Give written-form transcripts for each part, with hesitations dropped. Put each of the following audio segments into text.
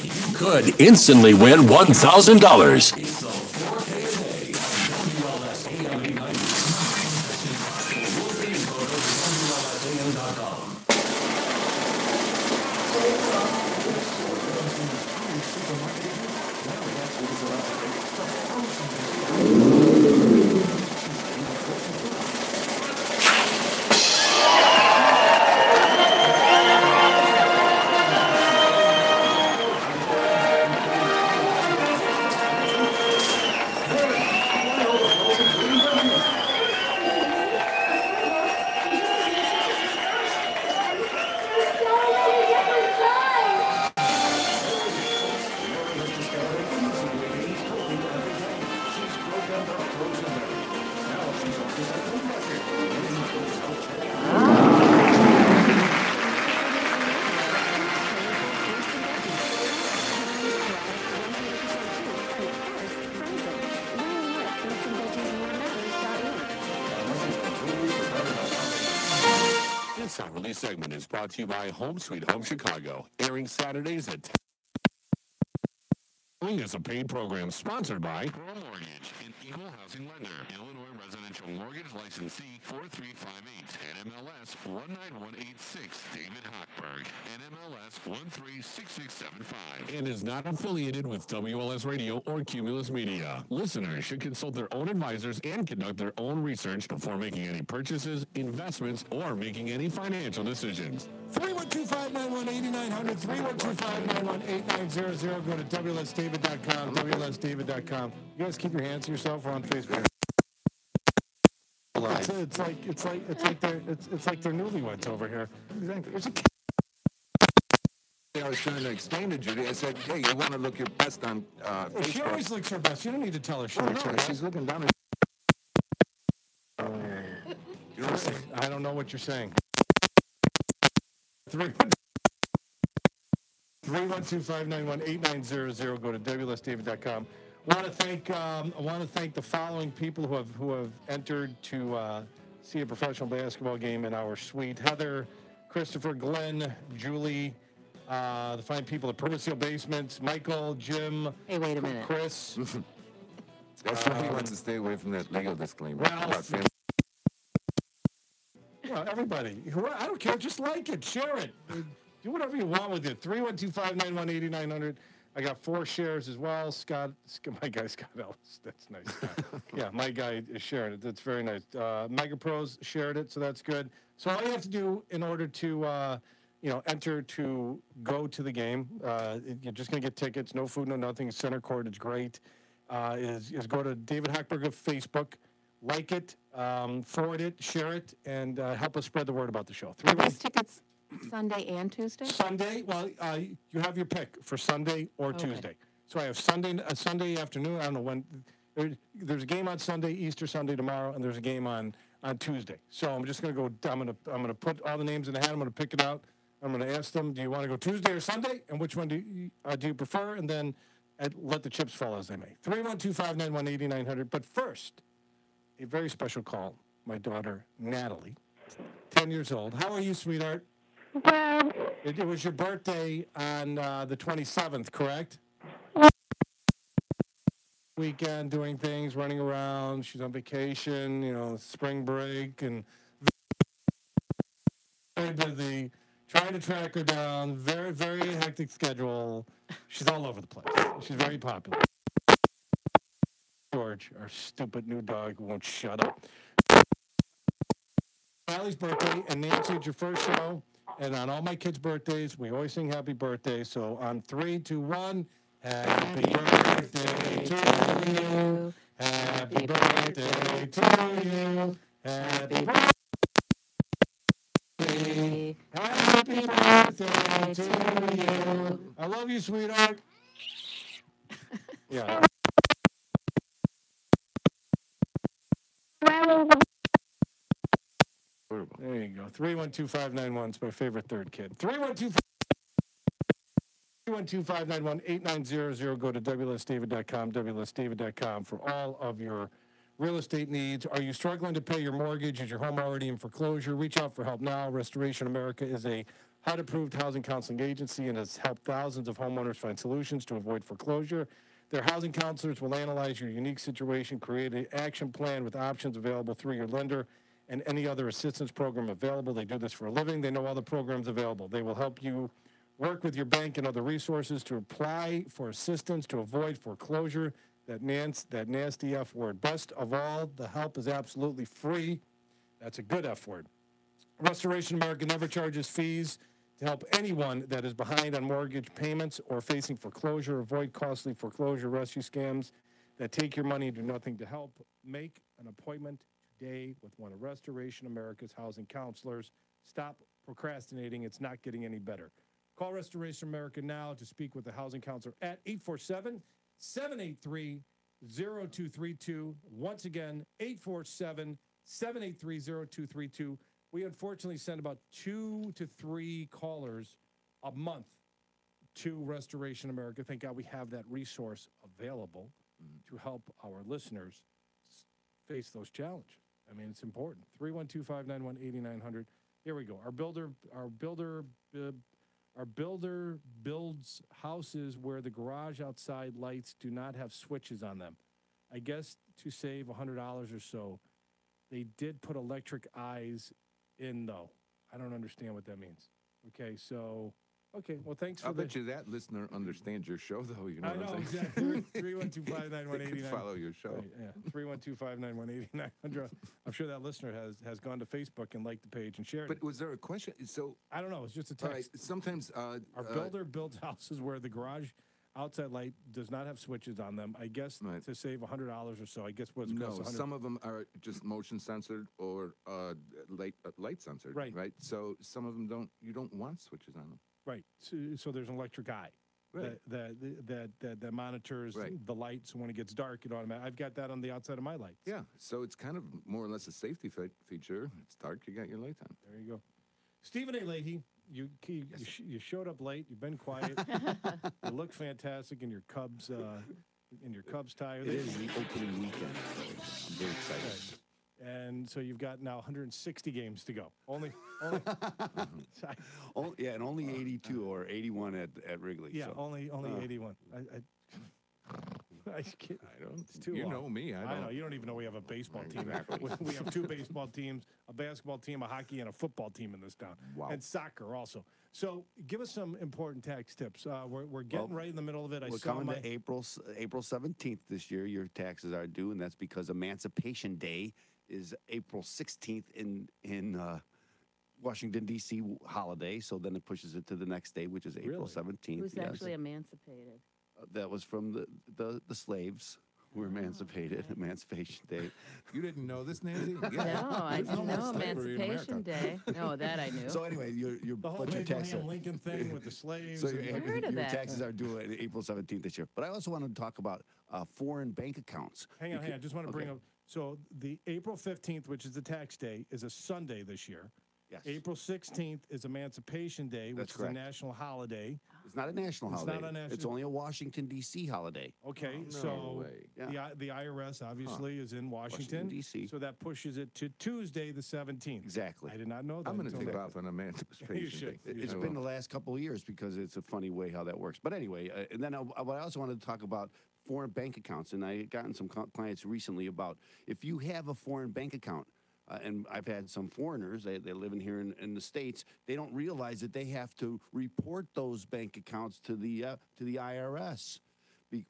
You could instantly win $1,000. This hourly segment is brought to you by Home Sweet Home Chicago, airing Saturdays at 10. Is a paid program sponsored by Pro Mortgage, an equal housing lender, Illinois residential mortgage licensee 4358, NMLS 19186, David Hochberg, NMLS 136675, and is not affiliated with WLS Radio or Cumulus Media. Listeners should consult their own advisors and conduct their own research before making any purchases, investments, or making any financial decisions. 312-591-8900, 312-591-8900. Go to WLSDavid.com, WLSDavid.com. You guys keep your hands to yourself. We're on Facebook. It's like they're newlyweds over here. Exactly. I was trying to explain to Judy. I said, hey, you want to look your best on Facebook. She always looks her best. You don't need to tell her she looks her best. She's looking down. You know what I'm saying? I don't know what you're saying. 312-591-8900. Go to WLSDavid.com. I want to thank the following people who have entered to see a professional basketball game in our suite: Heather, Christopher, Glenn, Julie, the fine people at Permaseal Basements, Michael, Jim. Hey, wait a minute. Chris. That's why he wants to stay away from that legal disclaimer. Everybody. I don't care. Just like it. Share it. Do whatever you want with it. 312-591-8900. I got 4 shares as well. My guy Scott Ellis. That's nice. Yeah, my guy is sharing it. That's very nice. Mega Pros shared it, so that's good. So all you have to do in order to, enter to go to the game, you're just going to get tickets. No food, no nothing. Center court is great. Is go to David Hochberg of Facebook, like it, forward it, share it, and help us spread the word about the show. Are these tickets Sunday and Tuesday? Sunday, well, you have your pick for Sunday or Tuesday. So I have Sunday afternoon. I don't know when. There's a game on Sunday, Easter Sunday tomorrow, and there's a game on Tuesday. So I'm just going to go. I'm going to put all the names in the hat. I'm going to pick it out. I'm going to ask them, do you want to go Tuesday or Sunday, and which one do you prefer? And then let the chips fall as they may. 312-591-8900. But first, a very special call. My daughter, Natalie, 10 years old. How are you, sweetheart? Well, It was your birthday on the 27th, correct? Weekend, doing things, running around. She's on vacation, spring break, and very busy. Trying to track her down. Very, very hectic schedule. She's all over the place. She's very popular. George, our stupid new dog who won't shut up. Allie's birthday, and Nancy, it's your first show. And on all my kids' birthdays, we always sing happy birthday. So on 3, 2, 1, happy birthday to you. Happy birthday to you. Happy birthday. Happy birthday to you. I love you, sweetheart. Yeah. There you go. 312-591 is my favorite third kid. 312-591-8900. Go to WLSDavid.com, WLSDavid.com for all of your real estate needs. Are you struggling to pay your mortgage? Is your home already in foreclosure? Reach out for help now. Restoration America is a HUD-approved housing counseling agency and has helped thousands of homeowners find solutions to avoid foreclosure. Their housing counselors will analyze your unique situation, create an action plan with options available through your lender and any other assistance program available. They do this for a living. They know all the programs available. They will help you work with your bank and other resources to apply for assistance to avoid foreclosure. That nasty F word. Best of all, the help is absolutely free. That's a good F word. Restoration America never charges fees to help anyone that is behind on mortgage payments or facing foreclosure. Avoid costly foreclosure rescue scams that take your money and do nothing to help. Make an appointment today with one of Restoration America's housing counselors. Stop procrastinating. It's not getting any better. Call Restoration America now to speak with a housing counselor at 847-783-0232. Once again, 847-783-0232. We unfortunately send about 2 to 3 callers a month to Restoration America. Thank God we have that resource available to help our listeners face those challenges. I mean, it's important. 312-591-8900. Here we go. Our builder builds houses where the garage outside lights do not have switches on them. I guess to save $100 or so. They did put electric eyes in, though. I don't understand what that means. Okay, so, well, thanks for I'll bet you that listener understands your show, though. You know I what know, I'm saying? exactly. 312-591-8900. They can follow your show. Right, yeah, 312-591-8900. I'm sure that listener has gone to Facebook and liked the page and shared But it. was there a question? So, I don't know. It's just a all right, text. sometimes... Our builder builds houses where the garage outside light does not have switches on them. I guess Right. to save $100 or so. I guess what's No, cost 100. some of them are just motion censored or light censored. Right. Right. So some of them you don't want switches on them. Right. So there's an electric eye Right. that monitors Right. the light. So when it gets dark, it automatically. I've got that on the outside of my lights. Yeah. So it's kind of more or less a safety feature. It's dark, you got your light on. There you go. Stephen A. Leahy, you showed up late. You've been quiet. You look fantastic in your Cubs tie. It is the opening weekend, so I'm very excited. And so you've got now 160 games to go. Only Oh, yeah, and only 82 or 81 at Wrigley. yeah, so. only 81. I can't, I don't. it's too You long. know me. I I know. don't. You don't even know we have a baseball team. Exactly. We have 2 baseball teams, a basketball team, a hockey, and a football team in this town. Wow. And soccer also. So give us some important tax tips. We're getting right in the middle of it. We're coming to April 17th this year. Your taxes are due, and that's because Emancipation Day is April 16th in Washington, D.C. holiday. So then it pushes it to the next day, which is April Really? 17th. Who's yes. actually emancipated? That was from the slaves who were emancipated, Emancipation Day. You didn't know this, Nancy? No, I There's no didn't more know slavery in Emancipation Day. No, that I knew. So anyway, your the whole but your tax Abraham Lincoln thing with the slaves. So and- your, heard of your that. taxes are due at April 17th this year. But I also wanted to talk about foreign bank accounts. Hang on. I just want to bring okay. up. So the April 15th, which is the tax day, is a Sunday this year. Yes. April 16th is Emancipation Day, which That's is a correct. national holiday. It's not a national It's holiday. not a national- It's only a Washington, D.C. holiday. Okay, no so way. Yeah. the IRS obviously is in Washington, D.C.. So that pushes it to Tuesday, the 17th. Exactly. I did not know that. I'm going to until take now. off on You Emancipation should. Day. It's I been will. the last couple of years because it's a funny way how that works. But anyway, and then I also wanted to talk about foreign bank accounts. And I had gotten some clients recently about if you have a foreign bank account, and I've had some foreigners, they live in here in the States, they don't realize that they have to report those bank accounts to the IRS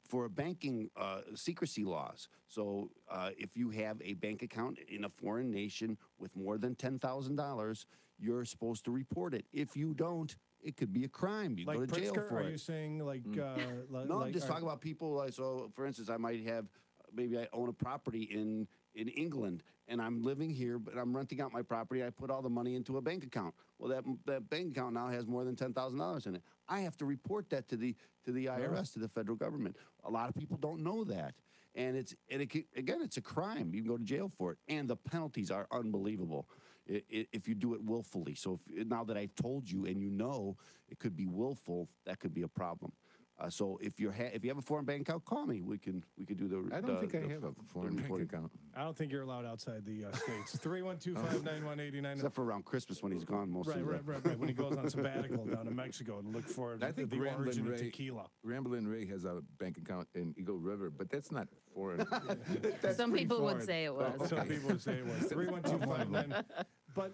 for banking secrecy laws. So if you have a bank account in a foreign nation with more than $10,000, you're supposed to report it. If you don't, it could be a crime. You Like go to jail Pritzker, for are it. you saying like? No, I'm just talking about people. Like, so, for instance, I might have, maybe I own a property in England, and I'm living here, but I'm renting out my property. I put all the money into a bank account. Well, that bank account now has more than $10,000 in it. I have to report that to the IRS, to the federal government. A lot of people don't know that, and it's a crime. You can go to jail for it, and the penalties are unbelievable if you do it willfully. So now that I've told you, and you know it could be willful, that could be a problem. So if you have a foreign bank account, call me. We could do the. I don't think I have a foreign bank reporting. account. I don't think you're allowed outside the states. 312-591-89. Except for around Christmas when he's gone mostly. Right. When he goes on sabbatical down to Mexico and look for I think the Ramblin' origin of Ray- tequila. Ramblin' Ray has a bank account in Eagle River, but that's not foreign. Some people would say it was. Some people would say it was 312-591. But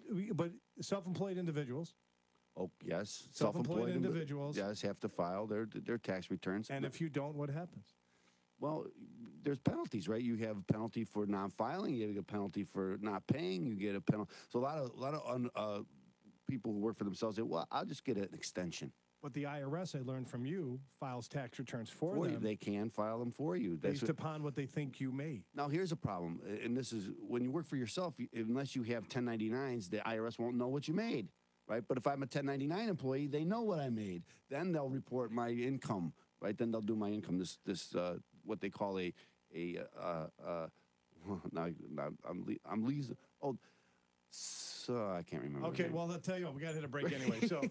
self-employed individuals, Oh yes, Self-employed indiv- individuals. Yes, have to file their tax returns. and if you don't, what happens? Well, there's penalties, right? You have a penalty for non-filing. You get a penalty for not paying. You get a penalty. So a lot of people who work for themselves say, "Well, I'll just get an extension." But the IRS, I learned from you, files tax returns for For you. them They can file them for you. based upon what they think you made. Now, here's a problem, and this is when you work for yourself. Unless you have 1099s, the IRS won't know what you made, right? But if I'm a 1099 employee, they know what I made. Then they'll report my income, right? Then they'll do my income. This what they call I'm leasing. Oh, so I can't remember. Okay, the name. well, I'll tell you what, we got to hit a break anyway. So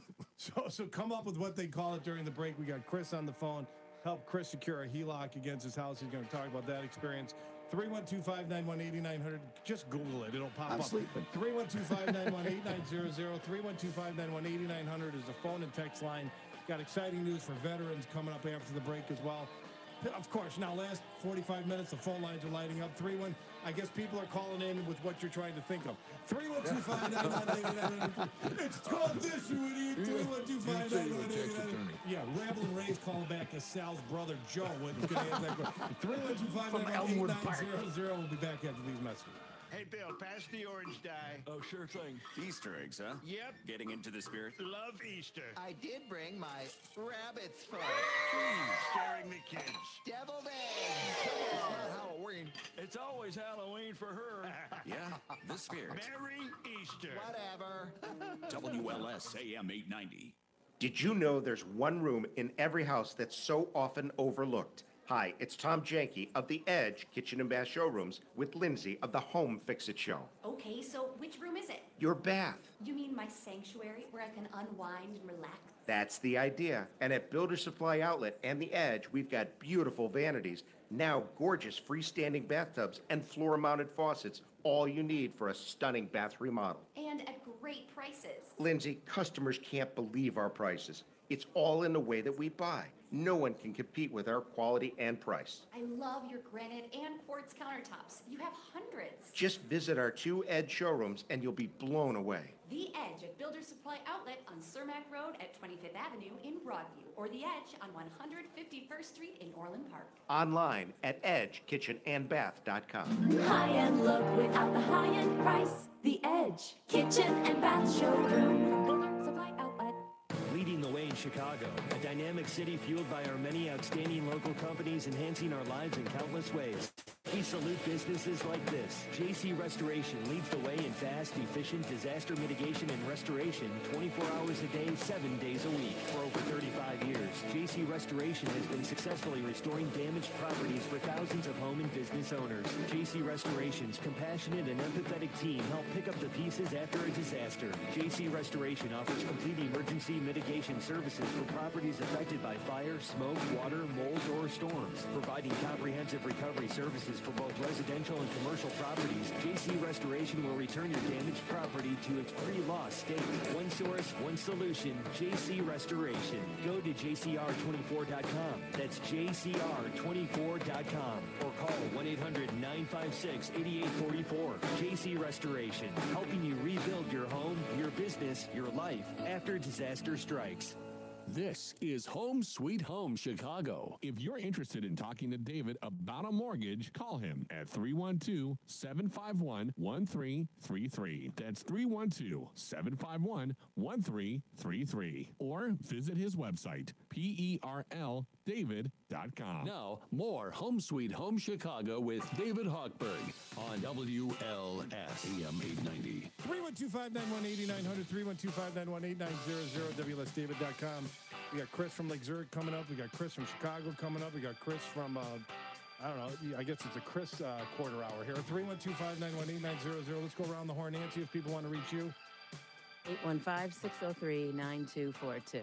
come up with what they call it during the break. We got Chris on the phone. Help Chris secure a HELOC against his house. He's going to talk about that experience. 312-591-8900. Just Google it. It'll pop I'm up. sleeping. 312-591-8900. 312-591-8900 is the phone and text line. Got exciting news for veterans coming up after the break as well. Of course, now last 45 minutes, the phone lines are lighting up. 31. I guess people are calling in with what you're trying to think of. 312-591-8900. It's called this, you idiot. 312-591-8900. Yeah, Ramblin' Ray's calling back as Sal's brother, Joe. Going to answer that question. 312-591-8900. We'll be back after these messages. Hey, Bill, pass the orange dye. Oh, sure thing. Easter eggs, huh? Yep. Getting into the spirit. Love Easter. I did bring my rabbit's foot. Scaring the kids. Deviled eggs. Come on. It's not Halloween. It's always Halloween for her. Yeah, the spirit. Merry Easter. Whatever. WLS AM 890. Did you know there's one room in every house that's so often overlooked? Hi, it's Tom Janke of The Edge Kitchen and Bath Showrooms with Lindsay of the Home Fix-It Show. Okay, so which room is it? Your bath. You mean my sanctuary where I can unwind and relax? That's the idea. And at Builder Supply Outlet and The Edge, we've got beautiful vanities, now gorgeous freestanding bathtubs and floor-mounted faucets, all you need for a stunning bath remodel. And at great prices. Lindsay, customers can't believe our prices. It's all in the way that we buy. No one can compete with our quality and price. I love your granite and quartz countertops. You have hundreds. Just visit our 2 Edge showrooms and you'll be blown away. The Edge at Builder Supply Outlet on Cermak Road at 25th Avenue in Broadview, or The Edge on 151st Street in Orland Park. Online at edgekitchenandbath.com. High-end look without the high-end price. The Edge Kitchen and Bath Showroom. Builder Supply Outlet. Leading the way in Chicago, a dynamic city fueled by our many outstanding local companies enhancing our lives in countless ways. We salute businesses like this. JC Restoration leads the way in fast, efficient disaster mitigation and restoration 24 hours a day, 7 days a week. For over 35 years, JC Restoration has been successfully restoring damaged properties for thousands of home and business owners. JC Restoration's compassionate and empathetic team help pick up the pieces after a disaster. JC Restoration offers complete emergency mitigation services for properties affected by fire, smoke, water, mold, or storms. Providing comprehensive recovery services for both residential and commercial properties, JC Restoration will return your damaged property to its pre-loss state. One source, one solution, JC Restoration. Go to jcr24.com. That's jcr24.com. Or call 1-800-956-8844. JC Restoration, helping you rebuild your home, your business, your life after disaster strikes. This is Home Sweet Home Chicago. If you're interested in talking to David about a mortgage, call him at 312-751-1333. That's 312-751-1333. Or visit his website, perldavid.com. Now, more Home Sweet Home Chicago with David Hochberg on WLS AM 890. 312-591-8900, 312-591-8900, WLSDavid.com. We got Chris from Lake Zurich coming up. We got Chris from Chicago coming up. We got Chris from, I don't know, I guess it's a Chris quarter hour here. 312-591-8900. Let's go around the horn. Nancy, if people want to reach you. 815-603-9242.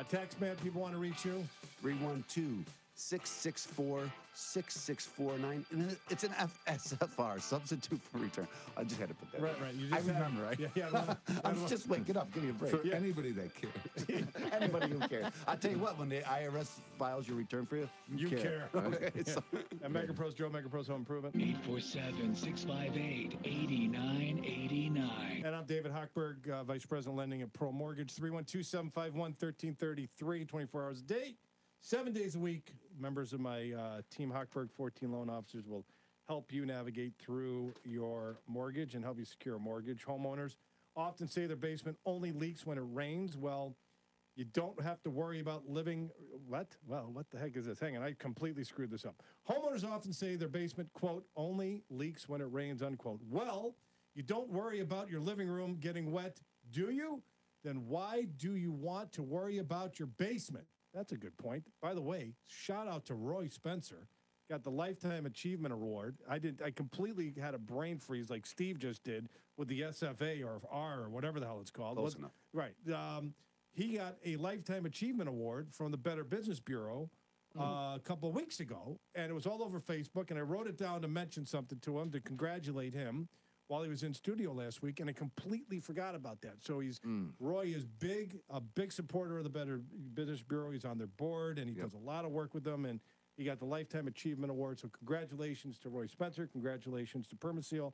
Text man, people want to reach you. 312-664-6649. And it's an FSFR, substitute for return. I just had to put that. Right. You just remember, right? Yeah. I'm just waking up. Give me a break. For anybody that cares. Anybody who cares. I'll tell you what, when the IRS files your return for you, you care. Okay, so- And MegaPros, Joe, MegaPros Home Improvement. 847-658-8989. And I'm David Hochberg, Vice President Lending at Pro Mortgage. 312-751-1333, 24 hours a day, 7 days a week. Members of my team, Hochberg 14 loan officers, will help you navigate through your mortgage and help you secure a mortgage. Homeowners often say their basement only leaks when it rains. Well, you don't have to worry about living. What? Well, what the heck is this? Hang on, I completely screwed this up. Homeowners often say their basement, quote, only leaks when it rains, unquote. Well, you don't worry about your living room getting wet, do you? Then why do you want to worry about your basement? That's a good point. By the way, shout out to Roy Spencer. Got the Lifetime Achievement Award. I completely had a brain freeze like Steve just did with the SFA or R or whatever the hell it's called. Close enough. Right. He got a Lifetime Achievement Award from the Better Business Bureau a couple of weeks ago, and it was all over Facebook, and I wrote it down to mention something to him, to congratulate him while he was in studio last week, and I completely forgot about that. So Roy is a big supporter of the Better Business Bureau. He's on their board, and he does a lot of work with them, and he got the Lifetime Achievement Award. So congratulations to Roy Spencer. Congratulations to Permaseal,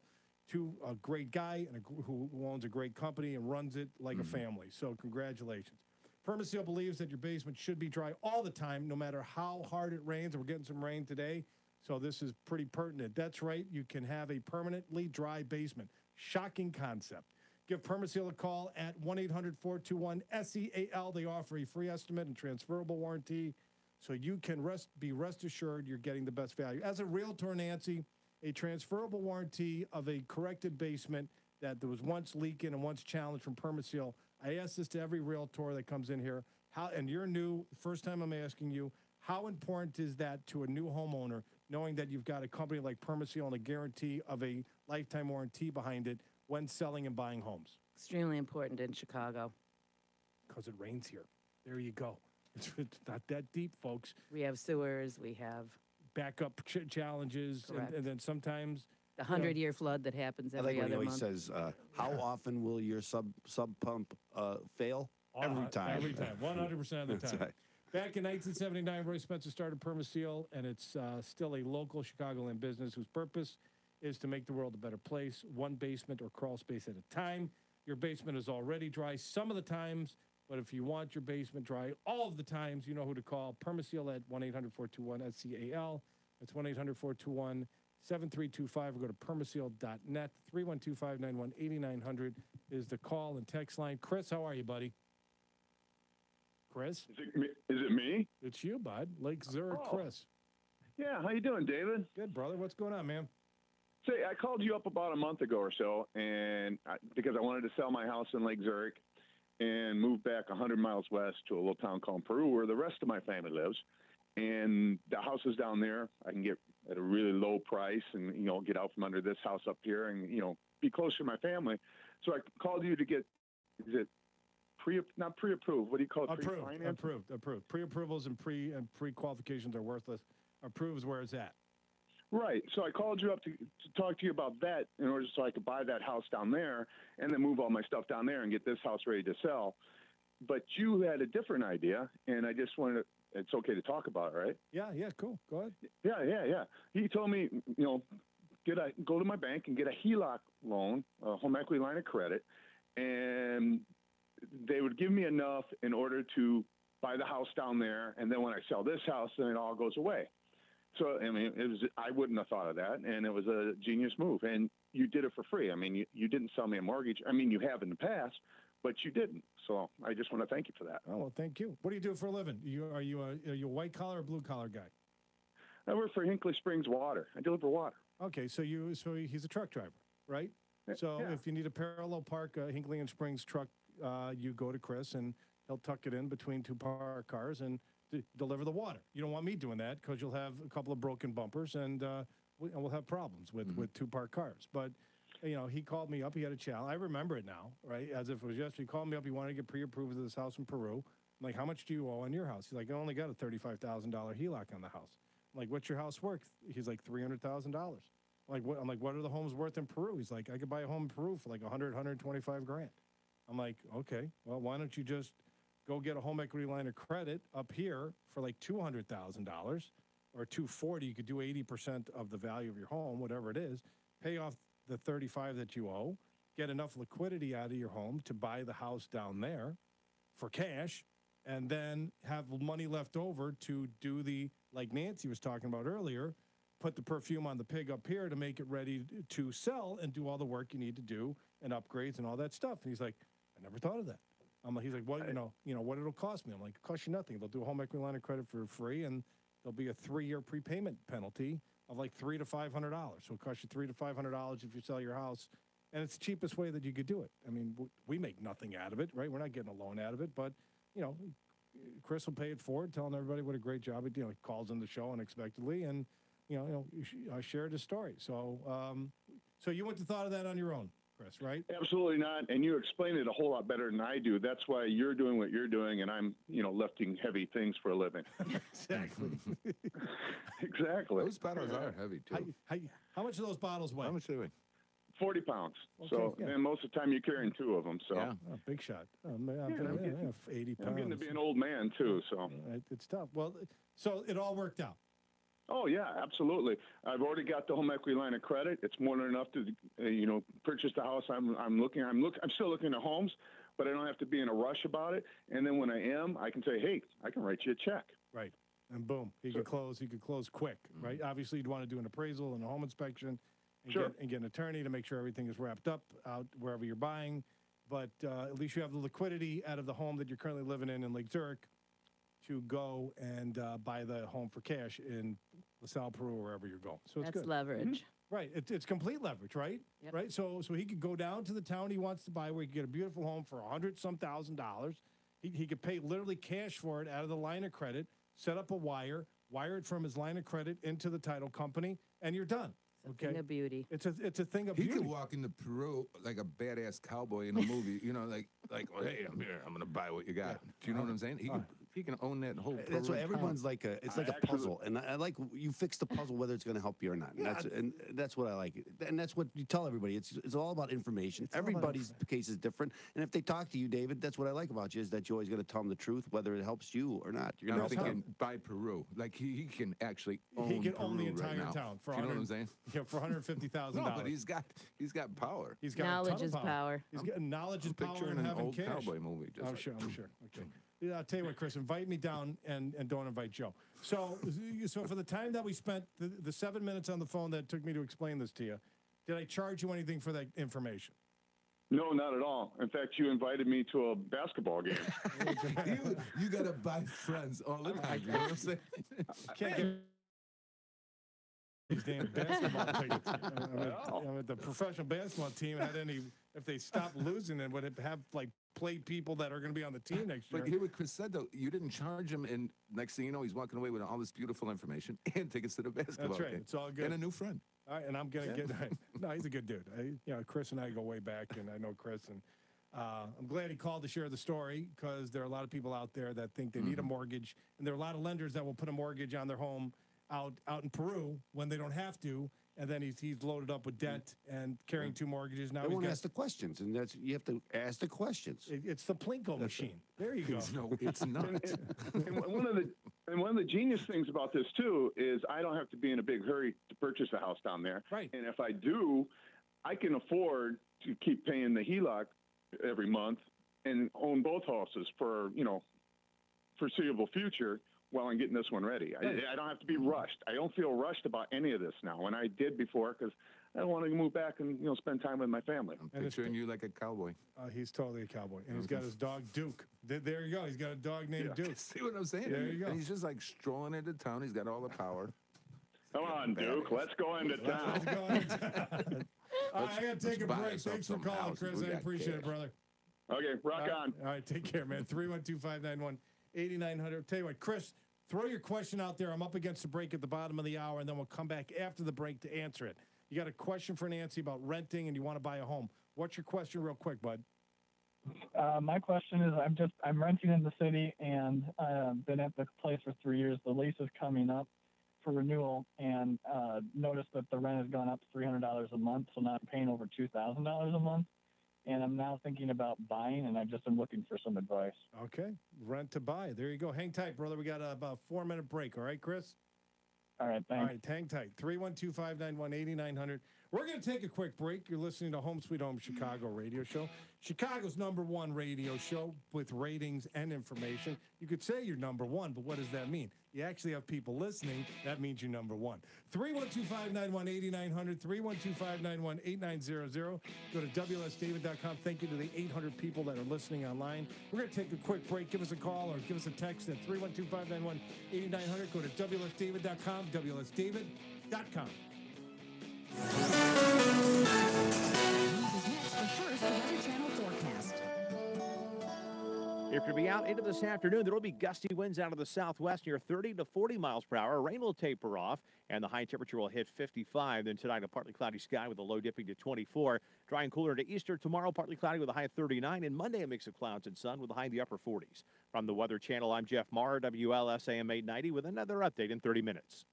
to a great guy and who owns a great company and runs it like a family. So congratulations. Permaseal believes that your basement should be dry all the time, no matter how hard it rains. And we're getting some rain today, so this is pretty pertinent. That's right. You can have a permanently dry basement. Shocking concept. Give Permaseal a call at 1-800-421-SEAL. They offer a free estimate and transferable warranty, so you can be rest assured you're getting the best value. As a realtor, Nancy, a transferable warranty of a corrected basement that there was once leaking and once challenged from Permaseal. I ask this to every realtor that comes in here. And you're new, first time I'm asking you, how important is that to a new homeowner, knowing that you've got a company like Permaseal and a guarantee of a lifetime warranty behind it when selling and buying homes? Extremely important in Chicago. Because it rains here. There you go. It's not that deep, folks. We have sewers. We have backup challenges. And then sometimes the 100-year flood that happens every other month. He says, how often will your sub pump fail? Every time. Every time. 100% of the That's time. right. Back in 1979, Roy Spencer started Permaseal, and it's still a local Chicagoland business whose purpose is to make the world a better place, one basement or crawl space at a time. Your basement is already dry some of the times, but if you want your basement dry all of the times, you know who to call. Permaseal at 1-800-421-SEAL. That's 1-800-421-7325, or go to permaseal.net. 312-591-8900 is the call and text line. Chris, how are you, buddy? Chris? Is it me? It's you, bud. Lake Zurich, Chris. Yeah, how you doing, David? Good, brother. What's going on, man? Say, I called you up about a month ago or so, and because I wanted to sell my house in Lake Zurich and move back 100 miles west to a little town called Peru, where the rest of my family lives. And the house is down there. I can get at a really low price and, get out from under this house up here and, be closer to my family. So I called you to get, is it not pre-approved? What do you call it? Approved. Pre-approvals and pre-qualifications are worthless. Approved is where it's at. Right. So I called you up to talk to you about that in order so I could buy that house down there and then move all my stuff down there and get this house ready to sell. But you had a different idea, and I just wanted to, it's okay to talk about it, right? Yeah, cool. Go ahead. Yeah. He told me, go to my bank and get a HELOC loan, a home equity line of credit, and they would give me enough in order to buy the house down there, and then when I sell this house, then it all goes away. So, I wouldn't have thought of that, and it was a genius move. And you did it for free. You didn't sell me a mortgage. You have in the past, but you didn't. So I just want to thank you for that. Oh, well, thank you. What do you do for a living? Are you a white-collar or blue-collar guy? I work for Hinkley Springs Water. I deliver water. Okay, so he's a truck driver, right? So if you need a parallel park Hinkley and Springs truck, you go to Chris, and he'll tuck it in between two parked cars and deliver the water. You don't want me doing that because you'll have a couple of broken bumpers, and we'll have problems with two parked cars. But he called me up. He had a challenge. I remember it now, right? As if it was yesterday. He called me up. He wanted to get pre-approved for this house in Peru. I'm like, how much do you owe on your house? He's like, I only got a $35,000 HELOC on the house. I'm like, what's your house worth? He's like, $300,000. Like, what? I'm like, what are the homes worth in Peru? He's like, I could buy a home in Peru for like 125 grand. I'm like, okay, well, why don't you just go get a home equity line of credit up here for like $200,000 or $240,000. You could do 80% of the value of your home, whatever it is. Pay off the $35,000 that you owe. Get enough liquidity out of your home to buy the house down there for cash, and then have money left over to do the, like Nancy was talking about earlier, put the perfume on the pig up here to make it ready to sell and do all the work you need to do and upgrades and all that stuff. And he's like, I never thought of that. I'm like, he's like, well, you know what it'll cost me. I'm like, it costs you nothing. They'll do a home equity line of credit for free, and there'll be a 3-year prepayment penalty of like $300 to $500. So it costs you $300 to $500 if you sell your house, and it's the cheapest way that you could do it. I mean, we make nothing out of it, right? We're not getting a loan out of it, but Chris will pay it forward, telling everybody what a great job he did. He calls in the show unexpectedly, and I shared his story. So, so you wouldn't have thought of that on your own, Chris, right? Absolutely not. And you explain it a whole lot better than I do. That's why you're doing what you're doing, and I'm, lifting heavy things for a living. Exactly. Exactly. Those bottles are heavy, too. How much do those bottles weigh? How much do they weigh? 40 pounds. Okay, So, yeah. and most of the time you're carrying 2 of them. So, Oh, big shot. I'm 80 pounds. I'm getting to be an old man too. So, It's tough. Well, so it all worked out. oh yeah, absolutely. I've already got the home equity line of credit. It's more than enough to, purchase the house. I'm still looking at homes, but I don't have to be in a rush about it. And then when I am, I can say, hey, I can write you a check. Right. And boom, he could close quick, right? Obviously, you'd want to do an appraisal and a home inspection and, Sure. get an attorney to make sure everything is wrapped up out wherever you're buying. But at least you have the liquidity out of the home that you're currently living in Lake Zurich to go and buy the home for cash in LaSalle, Peru, or wherever you're going. So it's That's good. leverage. Right. It's complete leverage, right? Yep. Right. So he could go down to the town he wants to buy where he could get a beautiful home for $100-some thousand. He could pay literally cash for it out of the line of credit, set up a wire it from his line of credit into the title company, and you're done. It's a thing of beauty. It's a thing of He beauty. could walk into Peru like a badass cowboy in a movie, like, oh, hey, I'm here. I'm going to buy what you got. Do you know what I'm saying? He can own that whole That's why Peru everyone's town. like it's like a puzzle, and I like you fix the puzzle whether it's going to help you or not. And that's what I like, and that's what you tell everybody. It's all about information. Everybody's case is different, and if they talk to you, David, that's what I like about you is that you're always going to tell them the truth, whether it helps you or not. You're I'm going to thinking buy Peru. Like he can actually own He can own the Peru entire right now. town for Do you know what I'm saying? For $150,000. No, but he's got power. He's got Knowledge a ton is of power. He's got knowledge is power Picturing and an having old cash. cowboy movie. Just I'm like, sure. Okay. Yeah, I'll tell you what, Chris, invite me down and don't invite Joe. So for the time that we spent, the 7 minutes on the phone that it took me to explain this to you, did I charge you anything for that information? No, not at all. In fact, you invited me to a basketball game. you got to buy friends all the time. You know what I'm saying? Can't get these damn basketball tickets. I mean, the professional basketball team had any, if they stopped losing, then would it have like played people that are going to be on the team next year? But hear what Chris said, though. You didn't charge him, and next thing you know, he's walking away with all this beautiful information and tickets to the basketball That's right. game. It's all good. And a new friend. All right, and I'm going to get no, he's a good dude. Chris and I go way back, and I know Chris, and I'm glad he called to share the story because there are a lot of people out there that think they need a mortgage, and there are a lot of lenders that will put a mortgage on their home out in Peru when they don't have to, and then he's loaded up with debt and carrying 2 mortgages. Now They he's won't got, ask the questions, and you have to ask the questions. it's the Plinko machine. There you go. No, it's not. And one of the genius things about this too is I don't have to be in a big hurry to purchase a house down there. Right. And if I do, I can afford to keep paying the HELOC every month and own both houses for foreseeable future while I'm getting this one ready. I don't have to be rushed. I don't feel rushed about any of this now, when I did before, because I don't want to move back and spend time with my family. I'm picturing you like a cowboy. He's totally a cowboy, and he's got his dog Duke. There you go. He's got a dog named Duke. See what I'm saying? There you go. And he's just like strolling into town. He's got all the power. Come on, Duke. Let's go into town. Let's go into town. All right, I got to take a buy break. ourselves Thanks for some calling, houses. Chris. We I got appreciate it, cash. brother. Okay, rock on. All right, take care, man. 312-591-8900. Tell you what, Chris, throw your question out there. I'm up against the break at the bottom of the hour, and then we'll come back after the break to answer it. You got a question for Nancy about renting and you want to buy a home. What's your question real quick, bud? My question is, I'm renting in the city and been at the place for 3 years. The lease is coming up for renewal, and noticed that the rent has gone up $300 a month, so now I'm paying over $2,000 a month. And I'm now thinking about buying, and I've just been looking for some advice. Okay, rent to buy. There you go. Hang tight, brother. We got about a 4-minute break. All right, Chris? All right, thanks. All right, hang tight. 312-591-8900. We're going to take a quick break. You're listening to Home Sweet Home Chicago radio show. Chicago's #1 radio show with ratings and information. You could say you're #1, but what does that mean? You actually have people listening. That means you're #1. 312-591-8900, 312-591-8900. Go to WLSDavid.com. Thank you to the 800 people that are listening online. We're going to take a quick break. Give us a call or give us a text at 312-591-8900. Go to WLSDavid.com, WLSDavid.com. If you'll be out into this afternoon, there will be gusty winds out of the southwest near 30 to 40 miles per hour. Rain will taper off, and the high temperature will hit 55. Then tonight, a partly cloudy sky with a low dipping to 24. Dry and cooler into Easter. Tomorrow, partly cloudy with a high of 39. And Monday, a mix of clouds and sun with a high in the upper 40s. From the Weather Channel, I'm Jeff Maher, WLS AM 890, with another update in 30 minutes.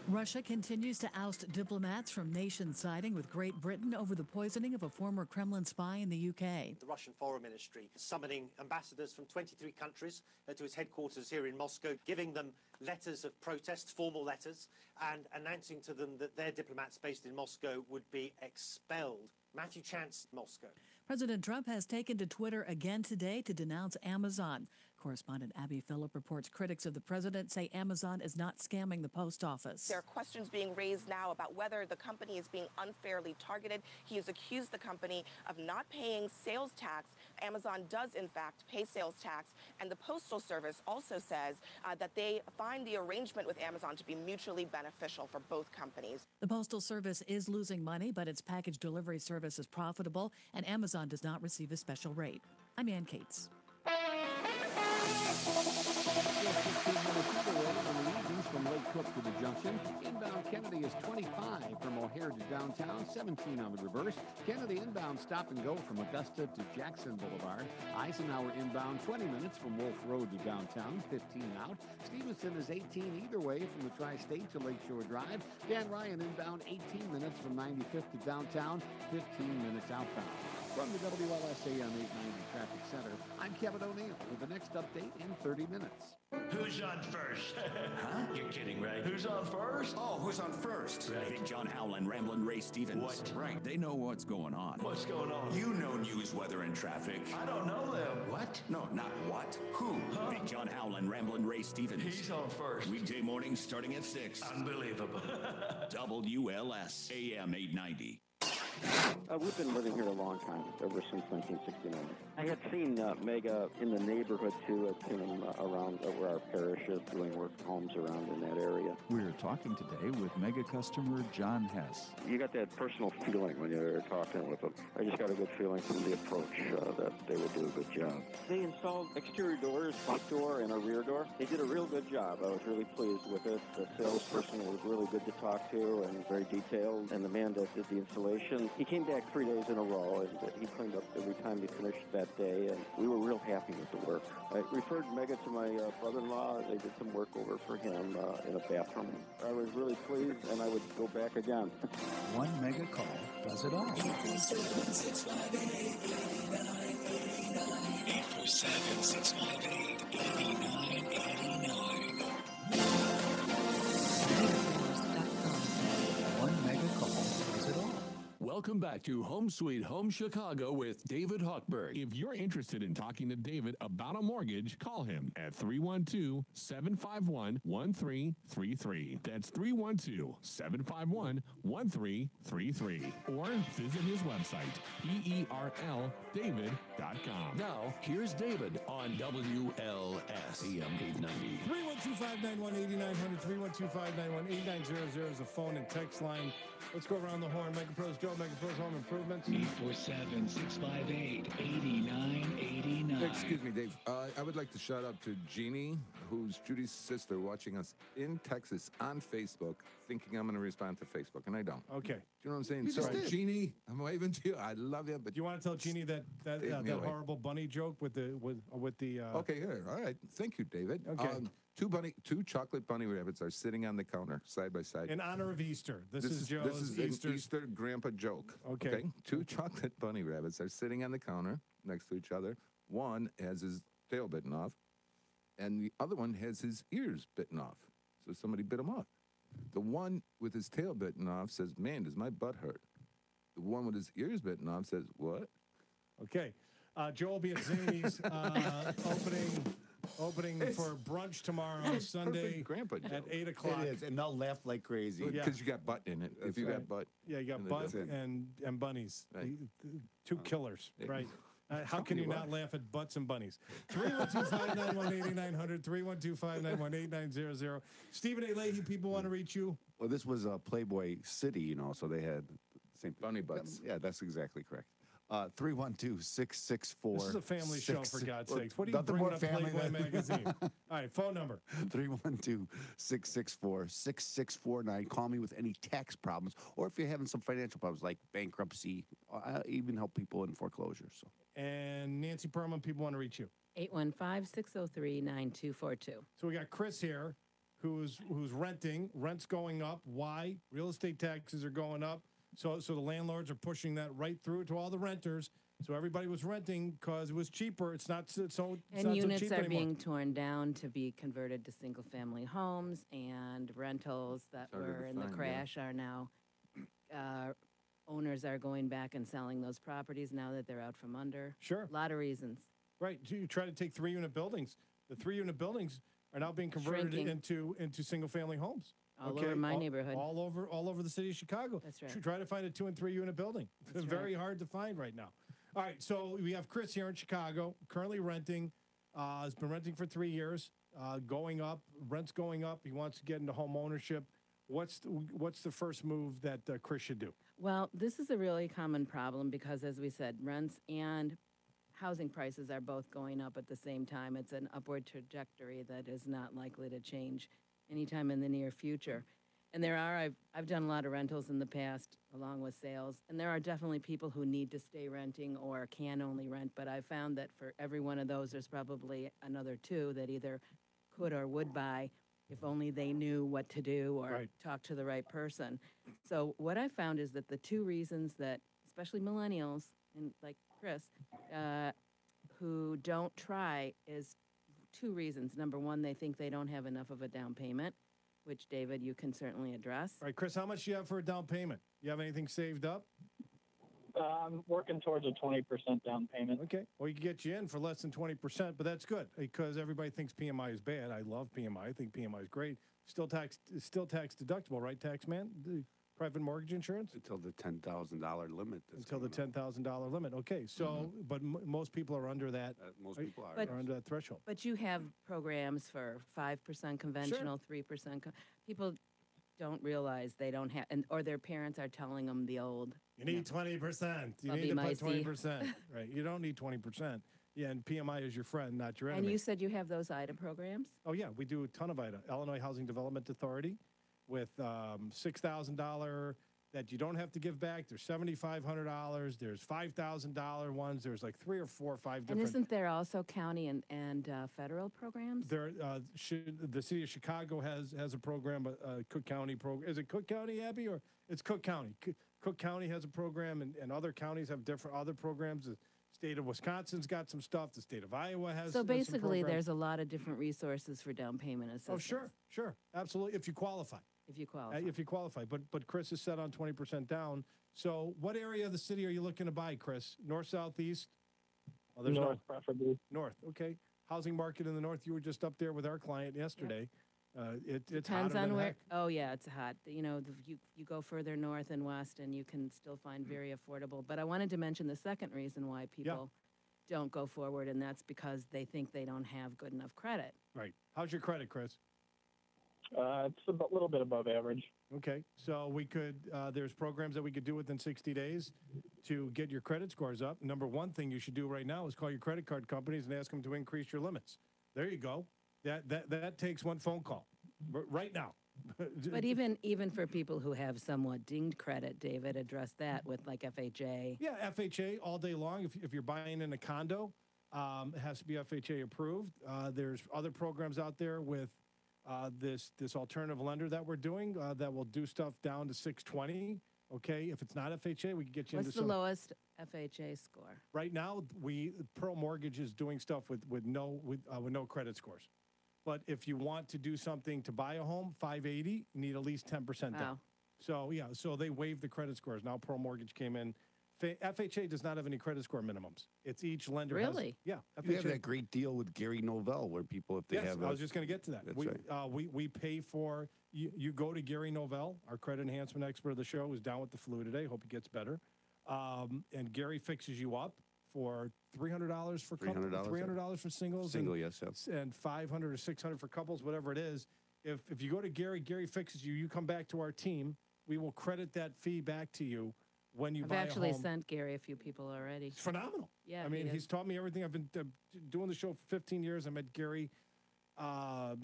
Russia continues to oust diplomats from nations siding with Great Britain over the poisoning of a former Kremlin spy in the UK. The Russian Foreign Ministry summoning ambassadors from 23 countries to its headquarters here in Moscow, giving them letters of protest, formal letters, and announcing to them that their diplomats based in Moscow would be expelled. Matthew Chance, Moscow. President Trump has taken to Twitter again today to denounce Amazon. Correspondent Abby Phillip reports critics of the president say Amazon is not scamming the post office. There are questions being raised now about whether the company is being unfairly targeted. He has accused the company of not paying sales tax. Amazon does, in fact, pay sales tax. And the Postal Service also says that they find the arrangement with Amazon to be mutually beneficial for both companies. The Postal Service is losing money, but its package delivery service is profitable, and Amazon does not receive a special rate. I'm Ann Cates. From Lake Cook to the junction. Inbound Kennedy is 25 from O'Hare to downtown, 17 on the reverse. Kennedy inbound stop and go from Augusta to Jackson Boulevard. Eisenhower inbound 20 minutes from Wolf Road to downtown, 15 out. Stevenson is 18 either way from the Tri-State to Lakeshore Drive. Dan Ryan inbound 18 minutes from 95th to downtown, 15 minutes outbound. From the WLSAM 890 Traffic Center, I'm Kevin O'Neill with the next update in 30 minutes. Who's on first? Huh? You're kidding, right? Who's on first? Oh, who's on first? Right. Big John Howland, Ramblin' Ray Stevens. What? Right. They know what's going on. What's going on? You know news, weather, and traffic. I don't know them. What? No, not what. Who? Huh? Big John Howland, Ramblin' Ray Stevens. He's on first. Weekday mornings starting at 6. Unbelievable. WLS AM 890. We've been living here a long time, ever since 1969. I had seen Mega in the neighborhood, too. I'd seen him around where our parish is, doing work homes around in that area. We're talking today with Mega customer John Hess. You got that personal feeling when you're talking with them. I just got a good feeling from the approach that they would do a good job. They installed exterior doors, front door, and a rear door. They did a real good job. I was really pleased with it. The salesperson was really good to talk to and very detailed. And the man that did the installation, he came back 3 days in a row, and he cleaned up every time he finished that day, and we were real happy with the work. I referred Mega to my brother-in-law. They did some work over for him in a bathroom. I was really pleased, and I would go back again. One Mega call does it all. 847-658-8989. One Mega call does it all. Welcome back to Home Sweet Home Chicago with David Hochberg. If you're interested in talking to David about a mortgage, call him at 312-751-1333. That's 312-751-1333. Or visit his website, david.com. Now, here's David on WLS AM 890. 312-591-8900, 312-591-8900 is the phone and text line. Let's go around the horn. Megapros Joe, Megapros Home Improvements. 847-658-8989. Excuse me, Dave. I would like to shout out to Jeannie, who's Judy's sister, watching us in Texas on Facebook, thinking I'm going to respond to Facebook, and I don't. Okay. Do you know what I'm saying? You just Sorry, did. Jeannie, I'm waving to you. I love you, but Do you want to tell Jeannie that Take me away. horrible bunny joke with the Okay, here. All right. Thank you, David. Okay. Two chocolate bunny rabbits are sitting on the counter side by side. in honor of Easter. This is Joe's This is Easter. an Easter grandpa joke. Okay. Two chocolate bunny rabbits are sitting on the counter next to each other. One has his tail bitten off, and the other one has his ears bitten off. So somebody bit him off. The one with his tail bitten off says, "Man, does my butt hurt?" The one with his ears bitten off says, "What?" Okay. Joe will be at Zany's opening for brunch tomorrow, Sunday grandpa at 8 o'clock. It is, and they'll laugh like crazy. Because you got butt in it. If you right. got butt. Yeah, you got then butt that's it. and bunnies. Right. Two killers, yeah. right? How can you Tell me not laugh at butts and bunnies? 312-591-8900, 312-591-8900. Stephen A. Leahy, people want to reach you. Well, this was a Playboy City, you know, so they had the same thing. Bunny butts. Yeah, that's exactly correct. 312-664. This is a family show, for God's sakes. What are you Nothing bringing more up family Playboy than- magazine? All right, phone number. 312-664-6649. Call me with any tax problems, or if you're having some financial problems like bankruptcy. I even help people in foreclosure. So. And Nancy Perlman, people want to reach you. 815-603-9242. So we got Chris here, who's renting. Rent's going up. Why? Real estate taxes are going up. So the landlords are pushing that right through to all the renters. So everybody was renting because it was cheaper. It's not so. It's And not units so cheap are anymore. being torn down to be converted to single-family homes, and rentals that harder to were in the find, yeah. crash are now, owners are going back and selling those properties now that they're out from under. Sure. A lot of reasons. Right. You try to take 3-unit buildings. The 3-unit buildings are now being converted Shrinking. into single-family homes. All over my neighborhood. All over the city of Chicago. That's right. Try to find a 2- and 3-unit building. It's That's very right. hard to find right now. All right, so we have Chris here in Chicago, currently renting. Has been renting for 3 years. Going up, rent's going up. He wants to get into home ownership. What's the first move that Chris should do? Well, this is a really common problem because, as we said, rents and housing prices are both going up at the same time. It's an upward trajectory that is not likely to change anytime in the near future. And I've done a lot of rentals in the past, along with sales, and there are definitely people who need to stay renting or can only rent, but I found that for every one of those, there's probably another 2 that either could or would buy if only they knew what to do or talk to the right person. So what I found is that the 2 reasons that, especially millennials, and like Chris, who don't try is 2 reasons. Number one, they think they don't have enough of a down payment, which, David, you can certainly address. All right, Chris, how much do you have for a down payment? You have anything saved up? I'm working towards a 20% down payment. Okay. Well, you can get you in for less than 20%, but that's good because everybody thinks PMI is bad. I love PMI. I think PMI is great. Still tax deductible, right, tax man? The private mortgage insurance? Until the $10,000 limit. Until the $10,000 limit. Okay. So, but most people are under that. Most people are. But- are under that threshold. But you have programs for 5% conventional, 3%. People don't realize they don't have, or their parents are telling them the old. You need 20%. You I'll need be to put micey. 20%. Right. You don't need 20%. Yeah, and PMI is your friend, not your enemy. And you said you have those IDA programs? Oh, yeah, we do a ton of IDA. Illinois Housing Development Authority with $6,000 that you don't have to give back. There's $7,500. There's $5,000 ones. There's like 3 or 4 or 5 And different. isn't there also county and federal programs? There, the city of Chicago has a program, Cook County program. Is it Cook County, Abby, or it's Cook County? Cook County has a program, and other counties have different other programs. The state of Wisconsin's got some stuff. The state of Iowa has. So some basically, programs. there's a lot of different resources for down payment assistance. Oh, sure, absolutely. If you qualify. If you qualify. If you qualify, but Chris is set on 20% down. So, what area of the city are you looking to buy, Chris? North, south, east? Oh, there's North, preferably. North. Okay. Housing market in the north. You were just up there with our client yesterday. It's Depends hotter on than where. heck. Oh yeah, it's hot. You know, you go further north and west, and you can still find very affordable. But I wanted to mention the second reason why people don't go forward, and that's because they think they don't have good enough credit. Right. How's your credit, Chris? It's a little bit above average. Okay, so we could, there's programs that we could do within 60 days to get your credit scores up. Number one thing you should do right now is call your credit card companies and ask them to increase your limits. There you go. That takes one phone call right now. But even for people who have somewhat dinged credit, David, address that with like FHA. Yeah, FHA all day long. If you're buying in a condo, it has to be FHA approved. There's other programs out there with this alternative lender that we're doing that will do stuff down to 620. Okay, if it's not FHA, we can get you What's into the some. lowest FHA score? Right now, Pearl Mortgage is doing stuff with no credit scores. But if you want to do something to buy a home, 580, you need at least 10% down. Wow. So yeah, so they waived the credit scores. Now Pearl Mortgage came in. FHA does not have any credit score minimums. It's each lender. Really? Yeah. You have that great deal with Gary Novell where people, if they have. I was just going to get to that. That's We pay for you go to Gary Novell, our credit enhancement expert of the show, who's down with the flu today. Hope he gets better. And Gary fixes you up for $300 for couples, $300 for singles, Single, and, yes, and $500 or $600 for couples, whatever it is. If you go to Gary, Gary fixes you. You come back to our team. We will credit that fee back to you when you I've buy a actually home. sent Gary a few people already. It's phenomenal. Yeah, I mean, he he's is. taught me everything. I've been doing the show for 15 years. I met Gary. Over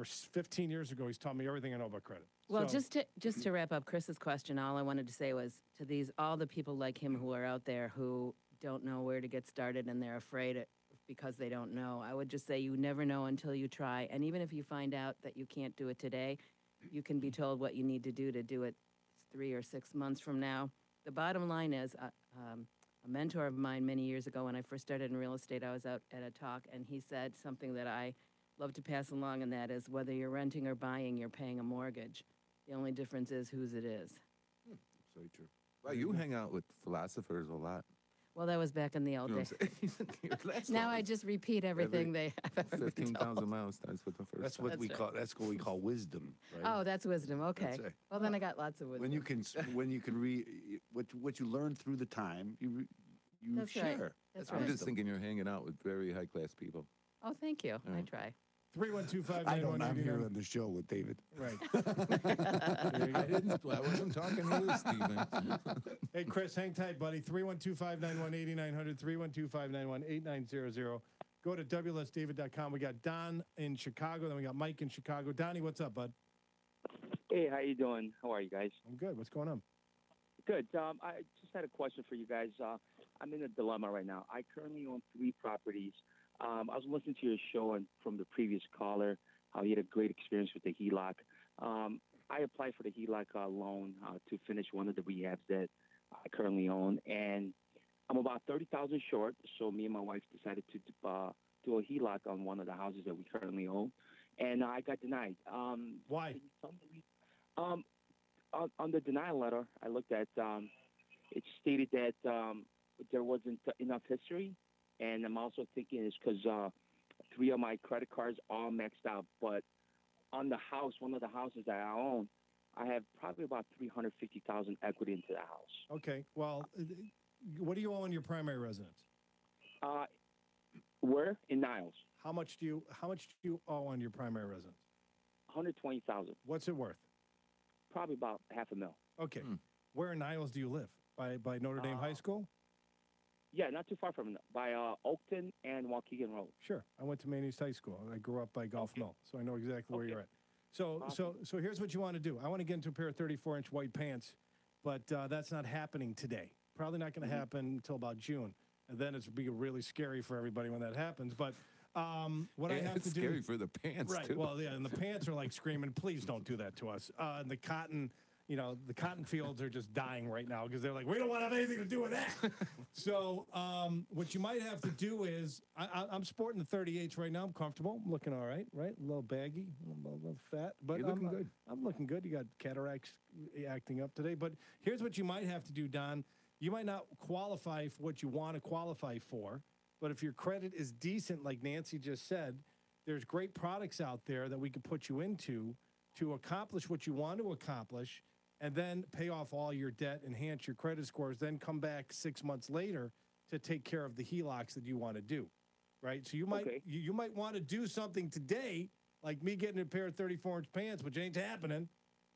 15 years ago. He's taught me everything I know about credit. Well, So- just to wrap up Chris's question, all I wanted to say was to all the people like him who are out there who don't know where to get started and they're afraid because they don't know. I would just say you never know until you try. And even if you find out that you can't do it today, you can be told what you need to do it 3 or 6 months from now. The bottom line is, a mentor of mine many years ago when I first started in real estate, I was out at a talk, and he said something that I love to pass along, and that is whether you're renting or buying, you're paying a mortgage. The only difference is whose it is. So true. Well, you hang out with philosophers a lot. Well, that was back in the old You know days. what I'm saying? Now I just repeat everything they have ever been 15,000 told. miles starts with the first. That's what time. we call. That's what we call wisdom, right? Oh, that's wisdom. Okay. That's it. Well, then I got lots of wisdom. When you can read what you learn through the time, you That's share. right. That's I'm right. just thinking you're hanging out with very high class people. Oh, thank you. I try. 312-591-89. I don't. I'm here on the show with David. Right. I wasn't talking to you, Stephen. Hey, Chris, hang tight, buddy. 312-591-8900, 312-591-8900. Go to WLSDavid.com. We got Don in Chicago, then we got Mike in Chicago. Donnie, what's up, bud? Hey, how you doing? How are you guys? I'm good. What's going on? Good. I just had a question for you guys. I'm in a dilemma right now. I currently own 3 properties. I was listening to your show and from the previous caller, how he had a great experience with the HELOC. I applied for the HELOC loan to finish one of the rehabs that I currently own, and I'm about $30,000 short. So me and my wife decided to do a HELOC on one of the houses that we currently own, and I got denied. Why? On the denial letter, I looked at. It stated that there wasn't enough history. And I'm also thinking it's because 3 of my credit cards are maxed out. But on the house, one of the houses that I own, I have probably about $350,000 equity into the house. Okay. Well, what do you owe on your primary residence? Where? In Niles. How much do you owe on your primary residence? $120,000. What's it worth? Probably about $500,000. Okay. Where in Niles do you live? By Notre Dame High School? Yeah, not too far from it. By Oakton and Waukegan Road. Sure. I went to Maine East High School. I grew up by Gulf Mill, so I know exactly where you're at. So here's what you want to do. I want to get into a pair of 34-inch white pants, but that's not happening today. Probably not going to happen until about June, and then it's be really scary for everybody when that happens. But what I have it's to do, scary for the pants, right? too. Well, yeah, and the pants are like screaming, "Please don't do that to us." And the cotton. The cotton fields are just dying right now because they're like, we don't want to have anything to do with that. So what you might have to do is, I'm sporting the 38s right now. I'm comfortable. I'm looking all right, right? A little baggy, a little fat. But You're looking good. I'm looking good. You got cataracts acting up today. But here's what you might have to do, Don. You might not qualify for what you want to qualify for. But if your credit is decent, like Nancy just said, there's great products out there that we could put you into to accomplish what you want to accomplish, and then pay off all your debt, enhance your credit scores, then come back 6 months later to take care of the HELOCs that you want to do, right? So you might you might want to do something today, like me getting a pair of 34-inch pants, which ain't happening,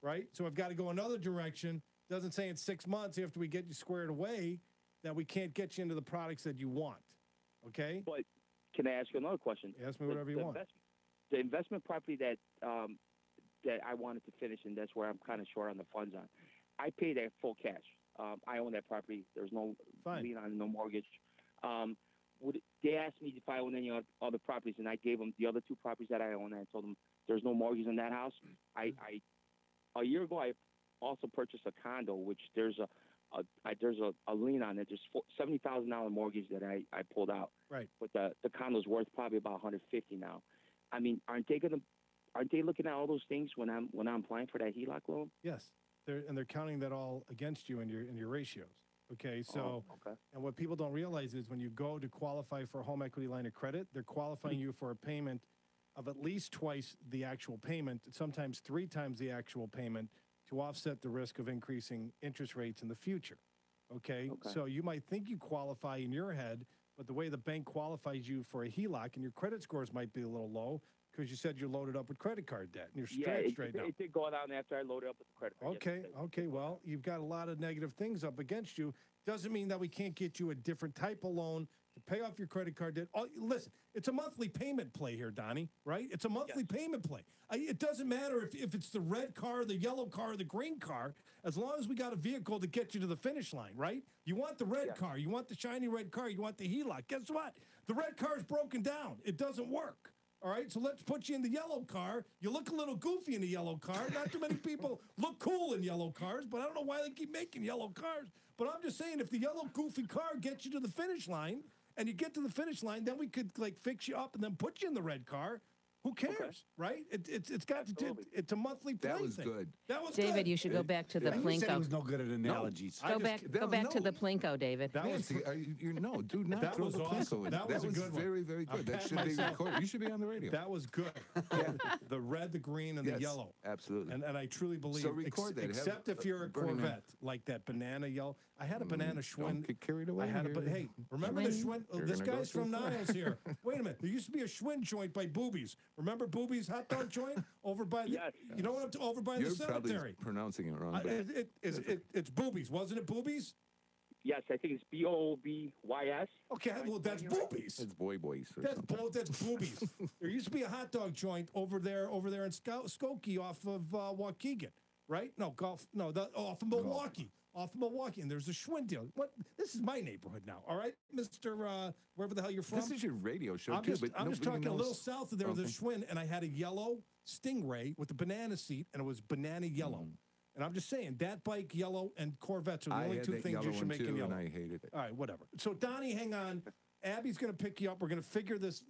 right? So I've got to go another direction. Doesn't say in 6 months after we get you squared away that we can't get you into the products that you want, okay? But can I ask you another question? Ask me whatever you want. The investment property that that I wanted to finish, and that's where I'm kind of short on the funds on. I paid that full cash. I own that property. There's no lien on it, no mortgage. They asked me if I own any other properties, and I gave them the other 2 properties that I own, and I told them there's no mortgage in that house. A year ago, I also purchased a condo, which there's a lien on it. There's $70,000 mortgage that I pulled out. Right. But the condo's worth probably about $150 now. I mean, aren't they looking at all those things when I'm applying for that HELOC loan? Yes, they're counting that all against you in your ratios. Okay, so and what people don't realize is when you go to qualify for a home equity line of credit, they're qualifying you for a payment of at least twice the actual payment, sometimes 3 times the actual payment, to offset the risk of increasing interest rates in the future. Okay, so you might think you qualify in your head, but the way the bank qualifies you for a HELOC, and your credit scores might be a little low, because you said you're loaded up with credit card debt and you're stretched right now. It did go down after I loaded up with the credit card. Okay. Well, you've got a lot of negative things up against you. Doesn't mean that we can't get you a different type of loan to pay off your credit card debt. Listen, it's a monthly payment play here, Donnie, right? It's a monthly payment play. It doesn't matter if it's the red car, the yellow car, the green car, as long as we got a vehicle to get you to the finish line, right? You want the red car. You want the shiny red car. You want the HELOC. Guess what? The red car is broken down. It doesn't work. All right, so let's put you in the yellow car. You look a little goofy in the yellow car. Not too many people look cool in yellow cars, but I don't know why they keep making yellow cars. But I'm just saying, if the yellow goofy car gets you to the finish line, and you get to the finish line, then we could fix you up and then put you in the red car. Who cares, right? It's got to. It's a monthly play That was thing. good. That was David, good. you should go back to the You said he Plinko. was no good at analogies. Go back to the Plinko, David. That was do not that throw was the awesome. Plinko in. That was a good one. very, very I'm good. That patting should be myself. recorded. You should be on the radio. That was good. The red, the green, and the Yes, yellow. absolutely. And I truly believe. So record that. Have Except if you're a Burning Man. Corvette, like that banana yellow. I had a banana Schwinn. Don't get carried away. Hey, remember the Schwinn? You're This gonna go guy's too from far. Niles here. Wait a minute. There used to be a Schwinn joint by Boobies. Remember Boobies hot dog joint over by the? You know what? Over by You're the probably cemetery. pronouncing it wrong. But It's Boobies, wasn't it? Boobies. Yes, I think it's BOBYS. Okay, well that's Boobies. it's boys or That's something. that's Boobies. There used to be a hot dog joint over there in Skokie off of Waukegan, right? No, off of Milwaukee. Off of Milwaukee, and there's a Schwinn deal. What? This is my neighborhood now, all right, Mister wherever the hell you're from. This is your radio show I'm too. just, but I'm just nobody talking a little knows- south of there. Okay. There's Schwinn, and I had a yellow Stingray with a banana seat, and it was banana yellow. And I'm just saying that bike yellow and Corvettes are the I only had two that things you yellow should one make too, in yellow. and I hated it. All right, whatever. So Donnie, hang on. Abby's going to pick you up. We're going to figure this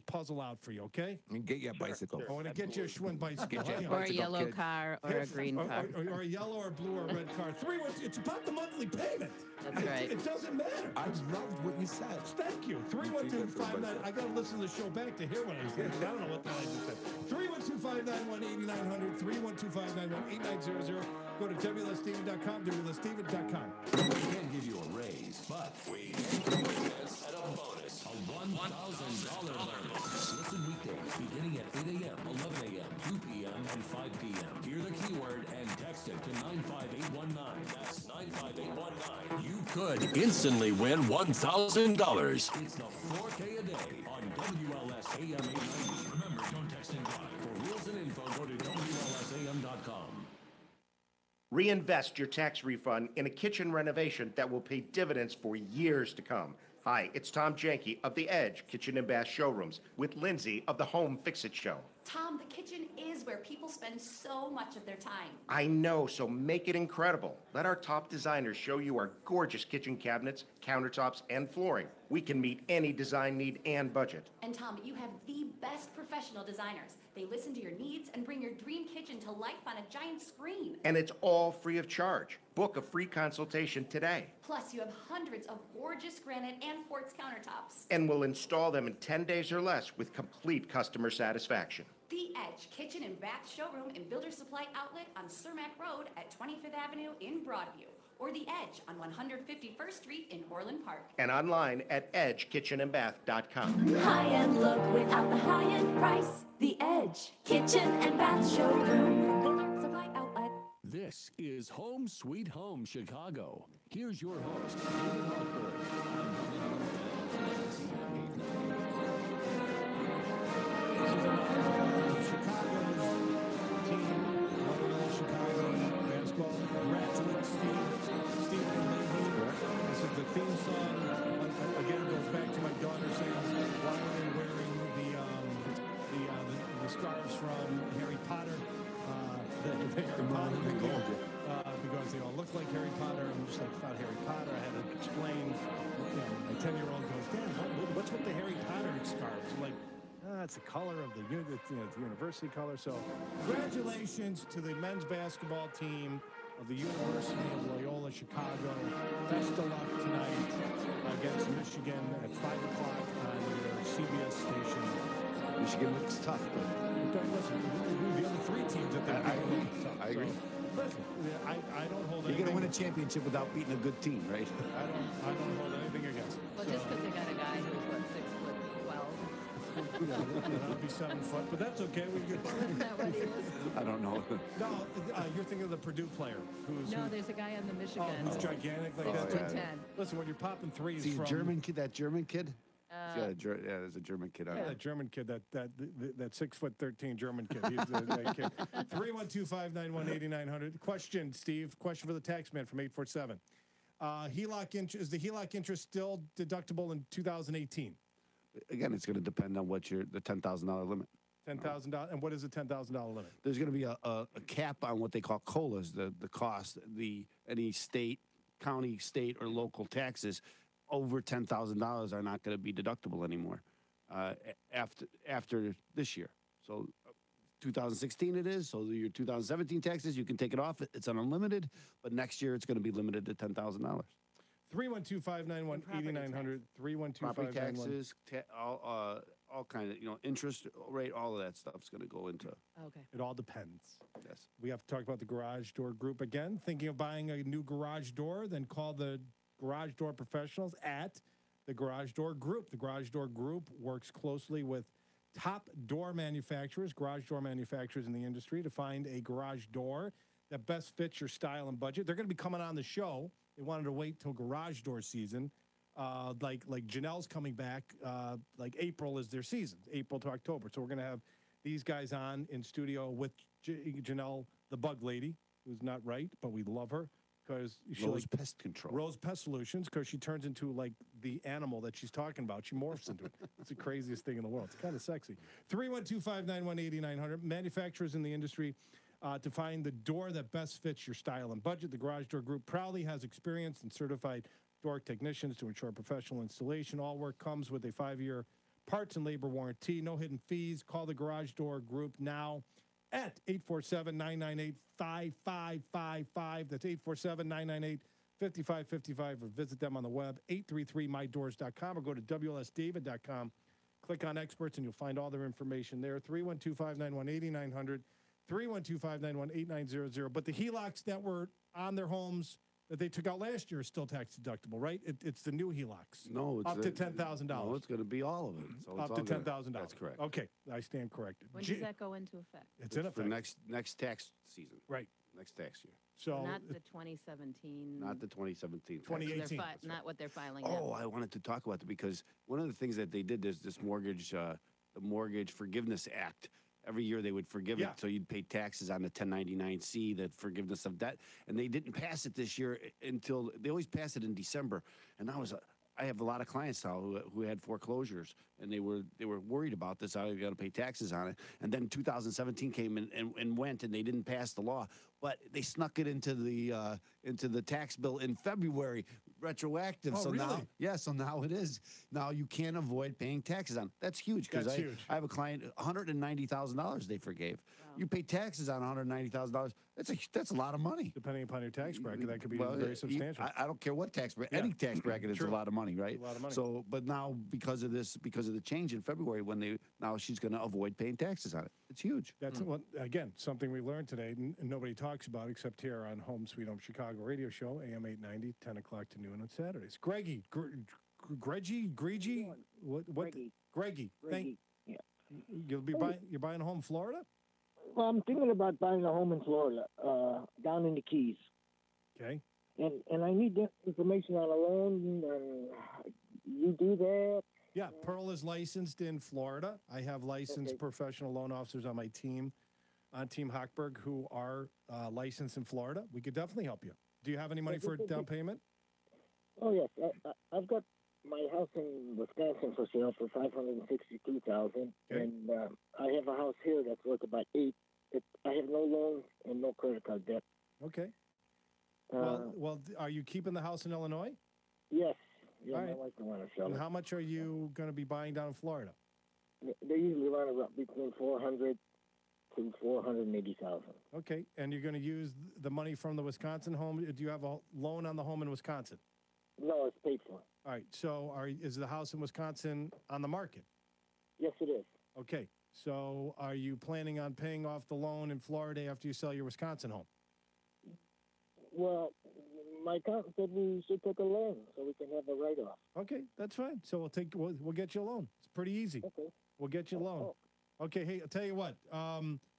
puzzle out for you, okay? And get you a bicycle. I want to get you a Schwinn bicycle. Get you a Hang on. Or a yellow car or a green car. Or a yellow or blue or red car. It's about the monthly payment. That's right. It doesn't matter. I loved what you said. Thank you. 312-59. I got to listen to the show back to hear what I said. I don't know what the hell I just said. 312-591-8900. 312-591-8900. Go to WLSSteven.com. WLSSteven.com. We can't give you a raise, but we can give you a chance at a bonus. A $1,000 bonus. Listen weekdays beginning at 8 a.m., 11 a.m., 2 p.m., and 5 p.m. Hear the keyword and text it to 95819. That's 95819. You could instantly win $1,000. It's the 4K a day on WLS AM 890. Remember, don't text and drive. For rules and info, go to WLSAM.com. Reinvest your tax refund in a kitchen renovation that will pay dividends for years to come. Hi, it's Tom Janke of The Edge Kitchen and Bath Showrooms with Lindsay of the Home Fix-It Show. Tom, the kitchen is where people spend so much of their time. I know, so make it incredible. Let our top designers show you our gorgeous kitchen cabinets, countertops, and flooring. We can meet any design need and budget. And Tom, you have the best professional designers. They listen to your needs and bring your dream kitchen to life on a giant screen. And it's all free of charge. Book a free consultation today. Plus, you have hundreds of gorgeous granite and quartz countertops. And we'll install them in 10 days or less with complete customer satisfaction. The Edge Kitchen and Bath Showroom and Builder Supply Outlet on Cermak Road at 25th Avenue in Broadview. Or The Edge on 151st Street in Orland Park. And online at edgekitchenandbath.com. High-end look without the high-end price. The Edge Kitchen and Bath Showroom. Builder Supply Outlet. This is Home Sweet Home Chicago. Here's your host, David Hochberg. The theme song again goes back to my daughter saying, "Why are they wearing the scarves from Harry Potter?" The Harry Potter thing, because they all look like Harry Potter. I'm just like, it's not Harry Potter. I had to explain. My 10-year-old goes, "Dad, what's with the Harry Potter scarves?" I'm like, it's the color of the university color. So, congratulations to the men's basketball team of the University of Loyola Chicago. Best of luck tonight against Michigan at 5 o'clock on your CBS station. Michigan looks tough, but listen, the other three teams that they I agree. So, listen, I don't hold You're anything. going to win a championship without beating a good team, right? I don't hold anything against it. Well, just because they got a guy who's, what, 6'12". That'll be 7 foot, but that's okay. We get. Isn't that what he is? I don't know. No, you're thinking of the Purdue player who's. No, there's a guy on the Michigan. Who's gigantic like that. 6'10". Listen, when you're popping threes See, from German kid, that German kid? Yeah, there's a German kid on Yeah, there. that German kid, that 6'13" German kid. He's that kid. 312-591-8900. Question, Steve. Question for the tax man from 847. Is the HELOC interest still deductible in 2018? Again, it's going to depend on what the $10,000 limit. $10,000. And what is the $10,000 limit? There's going to be a cap on what they call COLAs, the cost, any state, county, state, or local taxes over $10,000 are not going to be deductible anymore after this year. So 2016 it is. So your 2017 taxes, you can take it off. It's unlimited, but next year it's going to be limited to $10,000. 312-591-8900. 312-591. Property taxes, all kind of, interest rate, all of that stuff's going to go into. Okay. It all depends. Yes. We have to talk about the Garage Door Group again. Thinking of buying a new garage door? Then call the Garage Door Professionals at the Garage Door Group. The Garage Door Group works closely with top door manufacturers, garage door manufacturers in the industry, to find a garage door that best fits your style and budget. They're going to be coming on the show. They wanted to wait till garage door season. Like Janelle's coming back. Like April is their season, April to October. So we're going to have these guys on in studio with Janelle, the bug lady, who's not right, but we love her because she Rose Pest Control. Rose Pest Solutions, because she turns into like the animal that she's talking about. She morphs into it. It's the craziest thing in the world. It's kind of sexy. 312-591-8900. Manufacturers in the industry. To find the door that best fits your style and budget. The Garage Door Group proudly has experienced and certified door technicians to ensure professional installation. All work comes with a 5-year parts and labor warranty. No hidden fees. Call the Garage Door Group now at 847-998-5555. That's 847-998-5555. Or visit them on the web, 833mydoors.com, or go to WLSDavid.com. Click on experts and you'll find all their information there. 312-591-8900. 312-591-8900. But the HELOCs that were on their homes that they took out last year are still tax deductible, right? It's the new HELOCs. No, it's up to $10,000. No, it's going to be all of it. So up it's to all $10,000. That's correct. Okay, I stand corrected. When does that go into effect? It's in for effect. next tax season. Right. Next tax year. So Not the 2017. Not the 2017. 2018. Not what they're filing Oh, now. I wanted to talk about that because one of the things that they did is this mortgage, the Mortgage Forgiveness Act. Every year they would forgive Yeah. it, so you'd pay taxes on the 1099-C, the forgiveness of debt, and they didn't pass it this year until they always pass it in December. And I have a lot of clients now who had foreclosures, and they were worried about this. I got to pay taxes on it. And then 2017 came and went, and they didn't pass the law, but they snuck it into the tax bill in February. retroactive. Oh, so now, really? yeah, so now it is. Now you can't avoid paying taxes on. That's huge because That's I huge. have a client, $190,000 they forgave. You pay taxes on $190,000. That's a lot of money. Depending upon your tax bracket, that could be Well, very substantial. I don't care what tax bracket. Any tax bracket is a True. lot of money, right? It's a lot of money. So, but now because of the change in February, now she's going to avoid paying taxes on it. It's huge. That's well, again something we learned today, and nobody talks about except here on Home Sweet Home Chicago radio show, AM 890, 10 o'clock to noon on Saturdays. Greggy, Greggy, what? Greggy. Yeah. You're buying a home in Florida? Well, I'm thinking about buying a home in Florida, down in the Keys. Okay. And I need that information on a loan. And you do that? Yeah, Pearl is licensed in Florida. I have licensed professional loan officers on my team, on Team Hochberg, who are licensed in Florida. We could definitely help you. Do you have any money for a down payment? Oh yes, I've got my house in Wisconsin for sale for $562,000, and I have a house here that's worth about $8. I have no loans and no credit card debt. Okay. Well, are you keeping the house in Illinois? Yes. Yeah, All my right. wife don't want to sell And it. how much are you going to be buying down in Florida? They usually run about between $400,000 to $480,000. Okay, and you're going to use the money from the Wisconsin home. Do you have a loan on the home in Wisconsin? No, it's paid for. All right. So, is the house in Wisconsin on the market? Yes, it is. Okay. So, are you planning on paying off the loan in Florida after you sell your Wisconsin home? Well, my accountant said we should take a loan so we can have a write-off. Okay, that's fine. So we'll get you a loan. It's pretty easy. Okay. We'll get you a loan. Okay. Hey, I'll tell you what.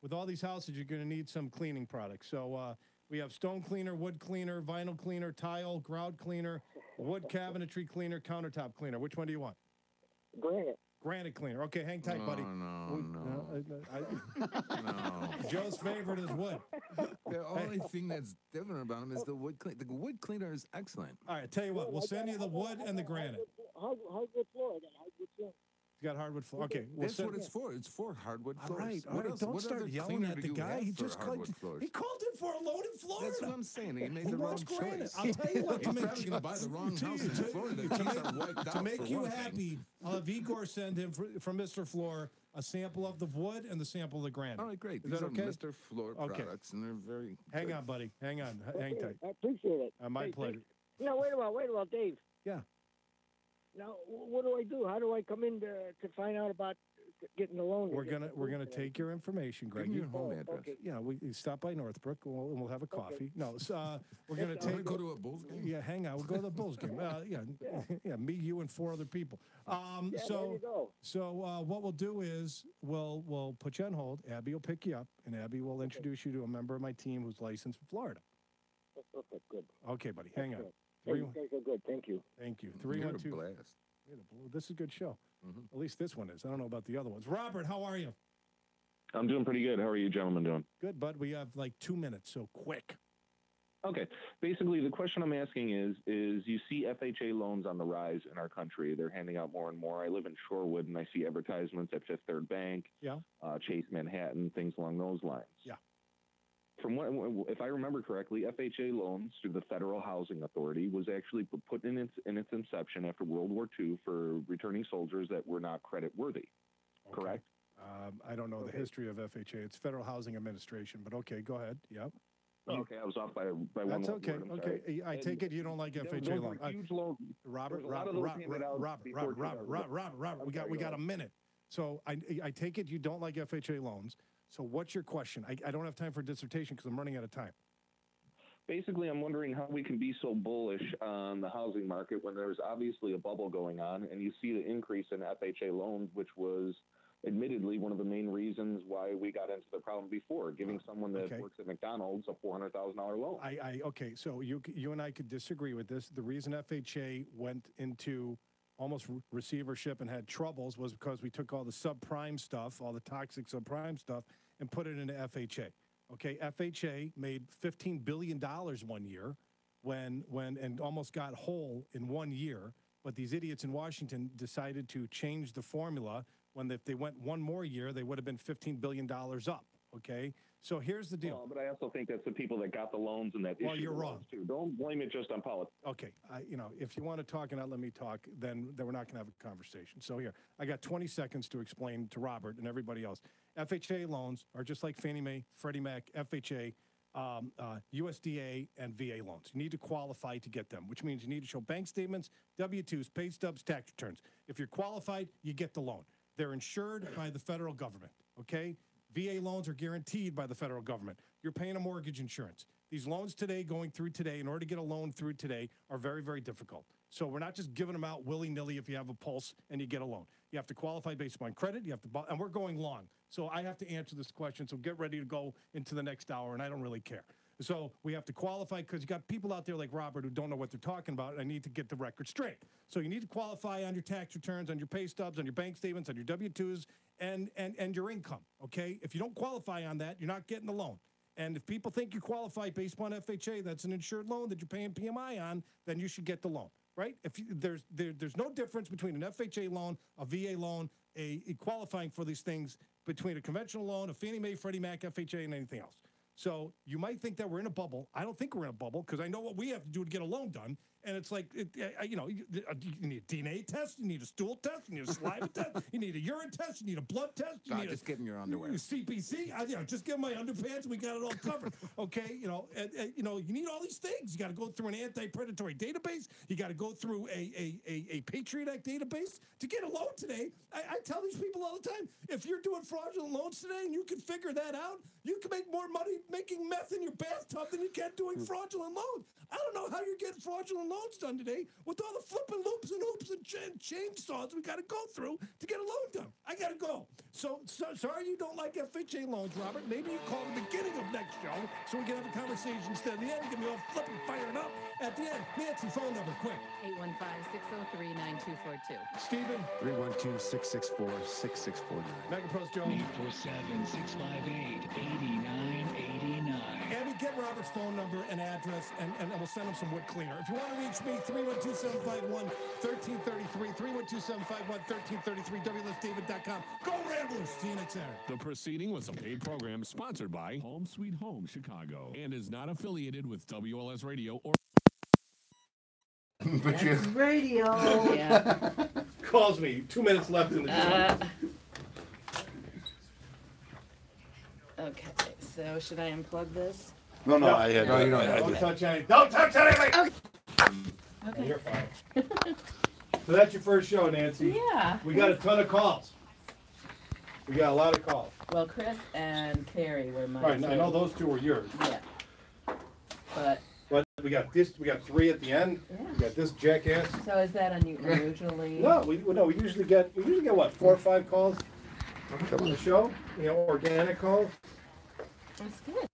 With all these houses, you're going to need some cleaning products. So we have stone cleaner, wood cleaner, vinyl cleaner, tile, grout cleaner, wood cabinetry cleaner, countertop cleaner. Which one do you want? Granite. Granite cleaner. Okay, hang tight, buddy. No. Joe's favorite is wood. The only thing that's different about them is the wood cleaner. The wood cleaner is excellent. All right, tell you what. We'll send you the wood and the granite. Hardwood floor. I got hardwood floor. You got hardwood floor. Okay, That's what it's for. It's for hardwood All floors. right, all What right. else- Don't what start other yelling cleaner at do the you guy. have He for just hardwood floors? he called in for a loan in Florida. That's what I'm saying. He made He the wrong wants granite. choice. I'll tell you what. He's probably going to buy the wrong house in Florida. The keys are wiped out To make for you one thing. happy, I'll have Igor send him from Mr. Floor a sample of the wood and the sample of the granite. All right, great. Is These that are okay? Mr. Floor Okay. products, and they're very Hang good. on, buddy. Hang on. Hang tight. I appreciate it. My Hey, pleasure. No, wait a while, Dave. Yeah. Now, what do I do? How do I come in to find out about getting the loan? We're gonna take your information, Greg. Give me your home address. okay. Yeah, we stop by Northbrook and we'll have a coffee. No, we're gonna Can we take. go to a Bulls game? Yeah, hang on. We'll go to the Bulls game. Yeah, me, you, and 4 other people. Yeah, there you go. So what we'll do is we'll put you on hold. Abby will pick you up, and Abby will introduce you to a member of my team who's licensed in Florida. Okay, good. Okay, buddy. Hang on. Hey, you guys are good. Thank you. Thank you. You're a 312. blast. This is a good show. At least this one is. I don't know about the other ones. Robert, how are you? I'm doing pretty good. How are you gentlemen doing? Good, bud. We have like 2 minutes, so quick. Okay. Basically, the question I'm asking is you see FHA loans on the rise in our country. They're handing out more and more. I live in Shorewood, and I see advertisements at Fifth Third Bank, Yeah. Chase Manhattan, things along those lines. Yeah. From what, if I remember correctly, FHA loans through the Federal Housing Authority was actually put in its inception after World War II for returning soldiers that were not credit worthy. Correct? I don't know the history of FHA. It's Federal Housing Administration, but okay, go ahead. Yep. Okay, I was off by one That's word, okay. I'm Okay, sorry. I take it you don't like Those FHA were loans. huge loans. Robert, There was a lot of those handed out before 2000. Robert, we got a minute. So I take it you don't like FHA loans. So what's your question? I don't have time for dissertation because I'm running out of time. Basically, I'm wondering how we can be so bullish on the housing market when there's obviously a bubble going on, and you see the increase in FHA loans, which was admittedly one of the main reasons why we got into the problem before, giving someone that Okay. works at McDonald's a $400,000 loan. Okay, so you and I could disagree with this. The reason FHA went into almost receivership and had troubles was because we took all the subprime stuff, all the toxic subprime stuff, and put it into FHA. Okay, FHA made $15 billion one year and almost got whole in 1 year. But these idiots in Washington decided to change the formula when if they went one more year, they would have been $15 billion up. okay? So here's the deal. Well, but I also think that's the people that got the loans and that Well, issue you're the wrong. loans too. Don't blame it just on politics. Okay, if you want to talk and not let me talk, then we're not going to have a conversation. So here, I got 20 seconds to explain to Robert and everybody else. FHA loans are just like Fannie Mae, Freddie Mac, FHA, USDA, and VA loans. You need to qualify to get them, which means you need to show bank statements, W-2s, pay stubs, tax returns. If you're qualified, you get the loan. They're insured by the federal government, okay? VA loans are guaranteed by the federal government. You're paying a mortgage insurance. These loans today, going through today, in order to get a loan through today, are very, very difficult. So we're not just giving them out willy-nilly if you have a pulse and you get a loan. You have to qualify based upon credit. You have to, and we're going long. So I have to answer this question. So get ready to go into the next hour, and I don't really care. So we have to qualify because you got people out there like Robert who don't know what they're talking about, and I need to get the record straight. So you need to qualify on your tax returns, on your pay stubs, on your bank statements, on your W-2s, and your income, okay? If you don't qualify on that, you're not getting the loan. And if people think you qualify based upon FHA, that's an insured loan that you're paying PMI on, then you should get the loan, right? If you, there's no difference between an FHA loan, a VA loan, a qualifying for these things between a conventional loan, a Fannie Mae, Freddie Mac, FHA, and anything else. So you might think that we're in a bubble. I don't think we're in a bubble because I know what we have to do to get a loan done. And it's like, you need a DNA test, you need a stool test, you need a saliva test, you need a urine test, you need a blood test. You need just get in your underwear. CPC, just get my underpants, we got it all covered. Okay, you need all these things. You got to go through an anti-predatory database. You got to go through a Patriot Act database to get a loan today. I tell these people all the time, if you're doing fraudulent loans today and you can figure that out, you can make more money making meth in your bathtub than you can doing fraudulent loans. I don't know how you're getting fraudulent loans done today with all the flipping loops and hoops and chainsaws we got to go through to get a loan done. I got to go. So sorry you don't like FHA loans, Robert. Maybe you call the beginning of next show so we can have a conversation instead of the end. Get me all flipping fired up at the end. Nancy, phone number, quick. 815-603-9242. Stephen. 312-664-6649. Megapost Joe. 847-658-8989. Abby, get Robert's phone number and address, and we'll send him some wood cleaner. If you want to reach me, 312-751-1333, 312-751-1333, WLSDavid.com. Go Ramblers! See you next Saturday. The proceeding was a paid program sponsored by Home Sweet Home Chicago and is not affiliated with WLS Radio or But That's radio. Yeah. Calls me. 2 minutes left in the show. Okay, so should I unplug this? No, I had. No, you don't. Don't touch anything. Don't touch anything. Okay. You're fine. So that's your first show, Nancy. Yeah. We got a ton of calls. We got a lot of calls. Well, Chris and Carrie were mine. Right, I know too. those two were yours. Yeah. But we got this. We got three at the end. Yeah. We got this jackass. so is that unusually? No, we usually get what, 4 or 5 calls on the show. Organic calls. That's good.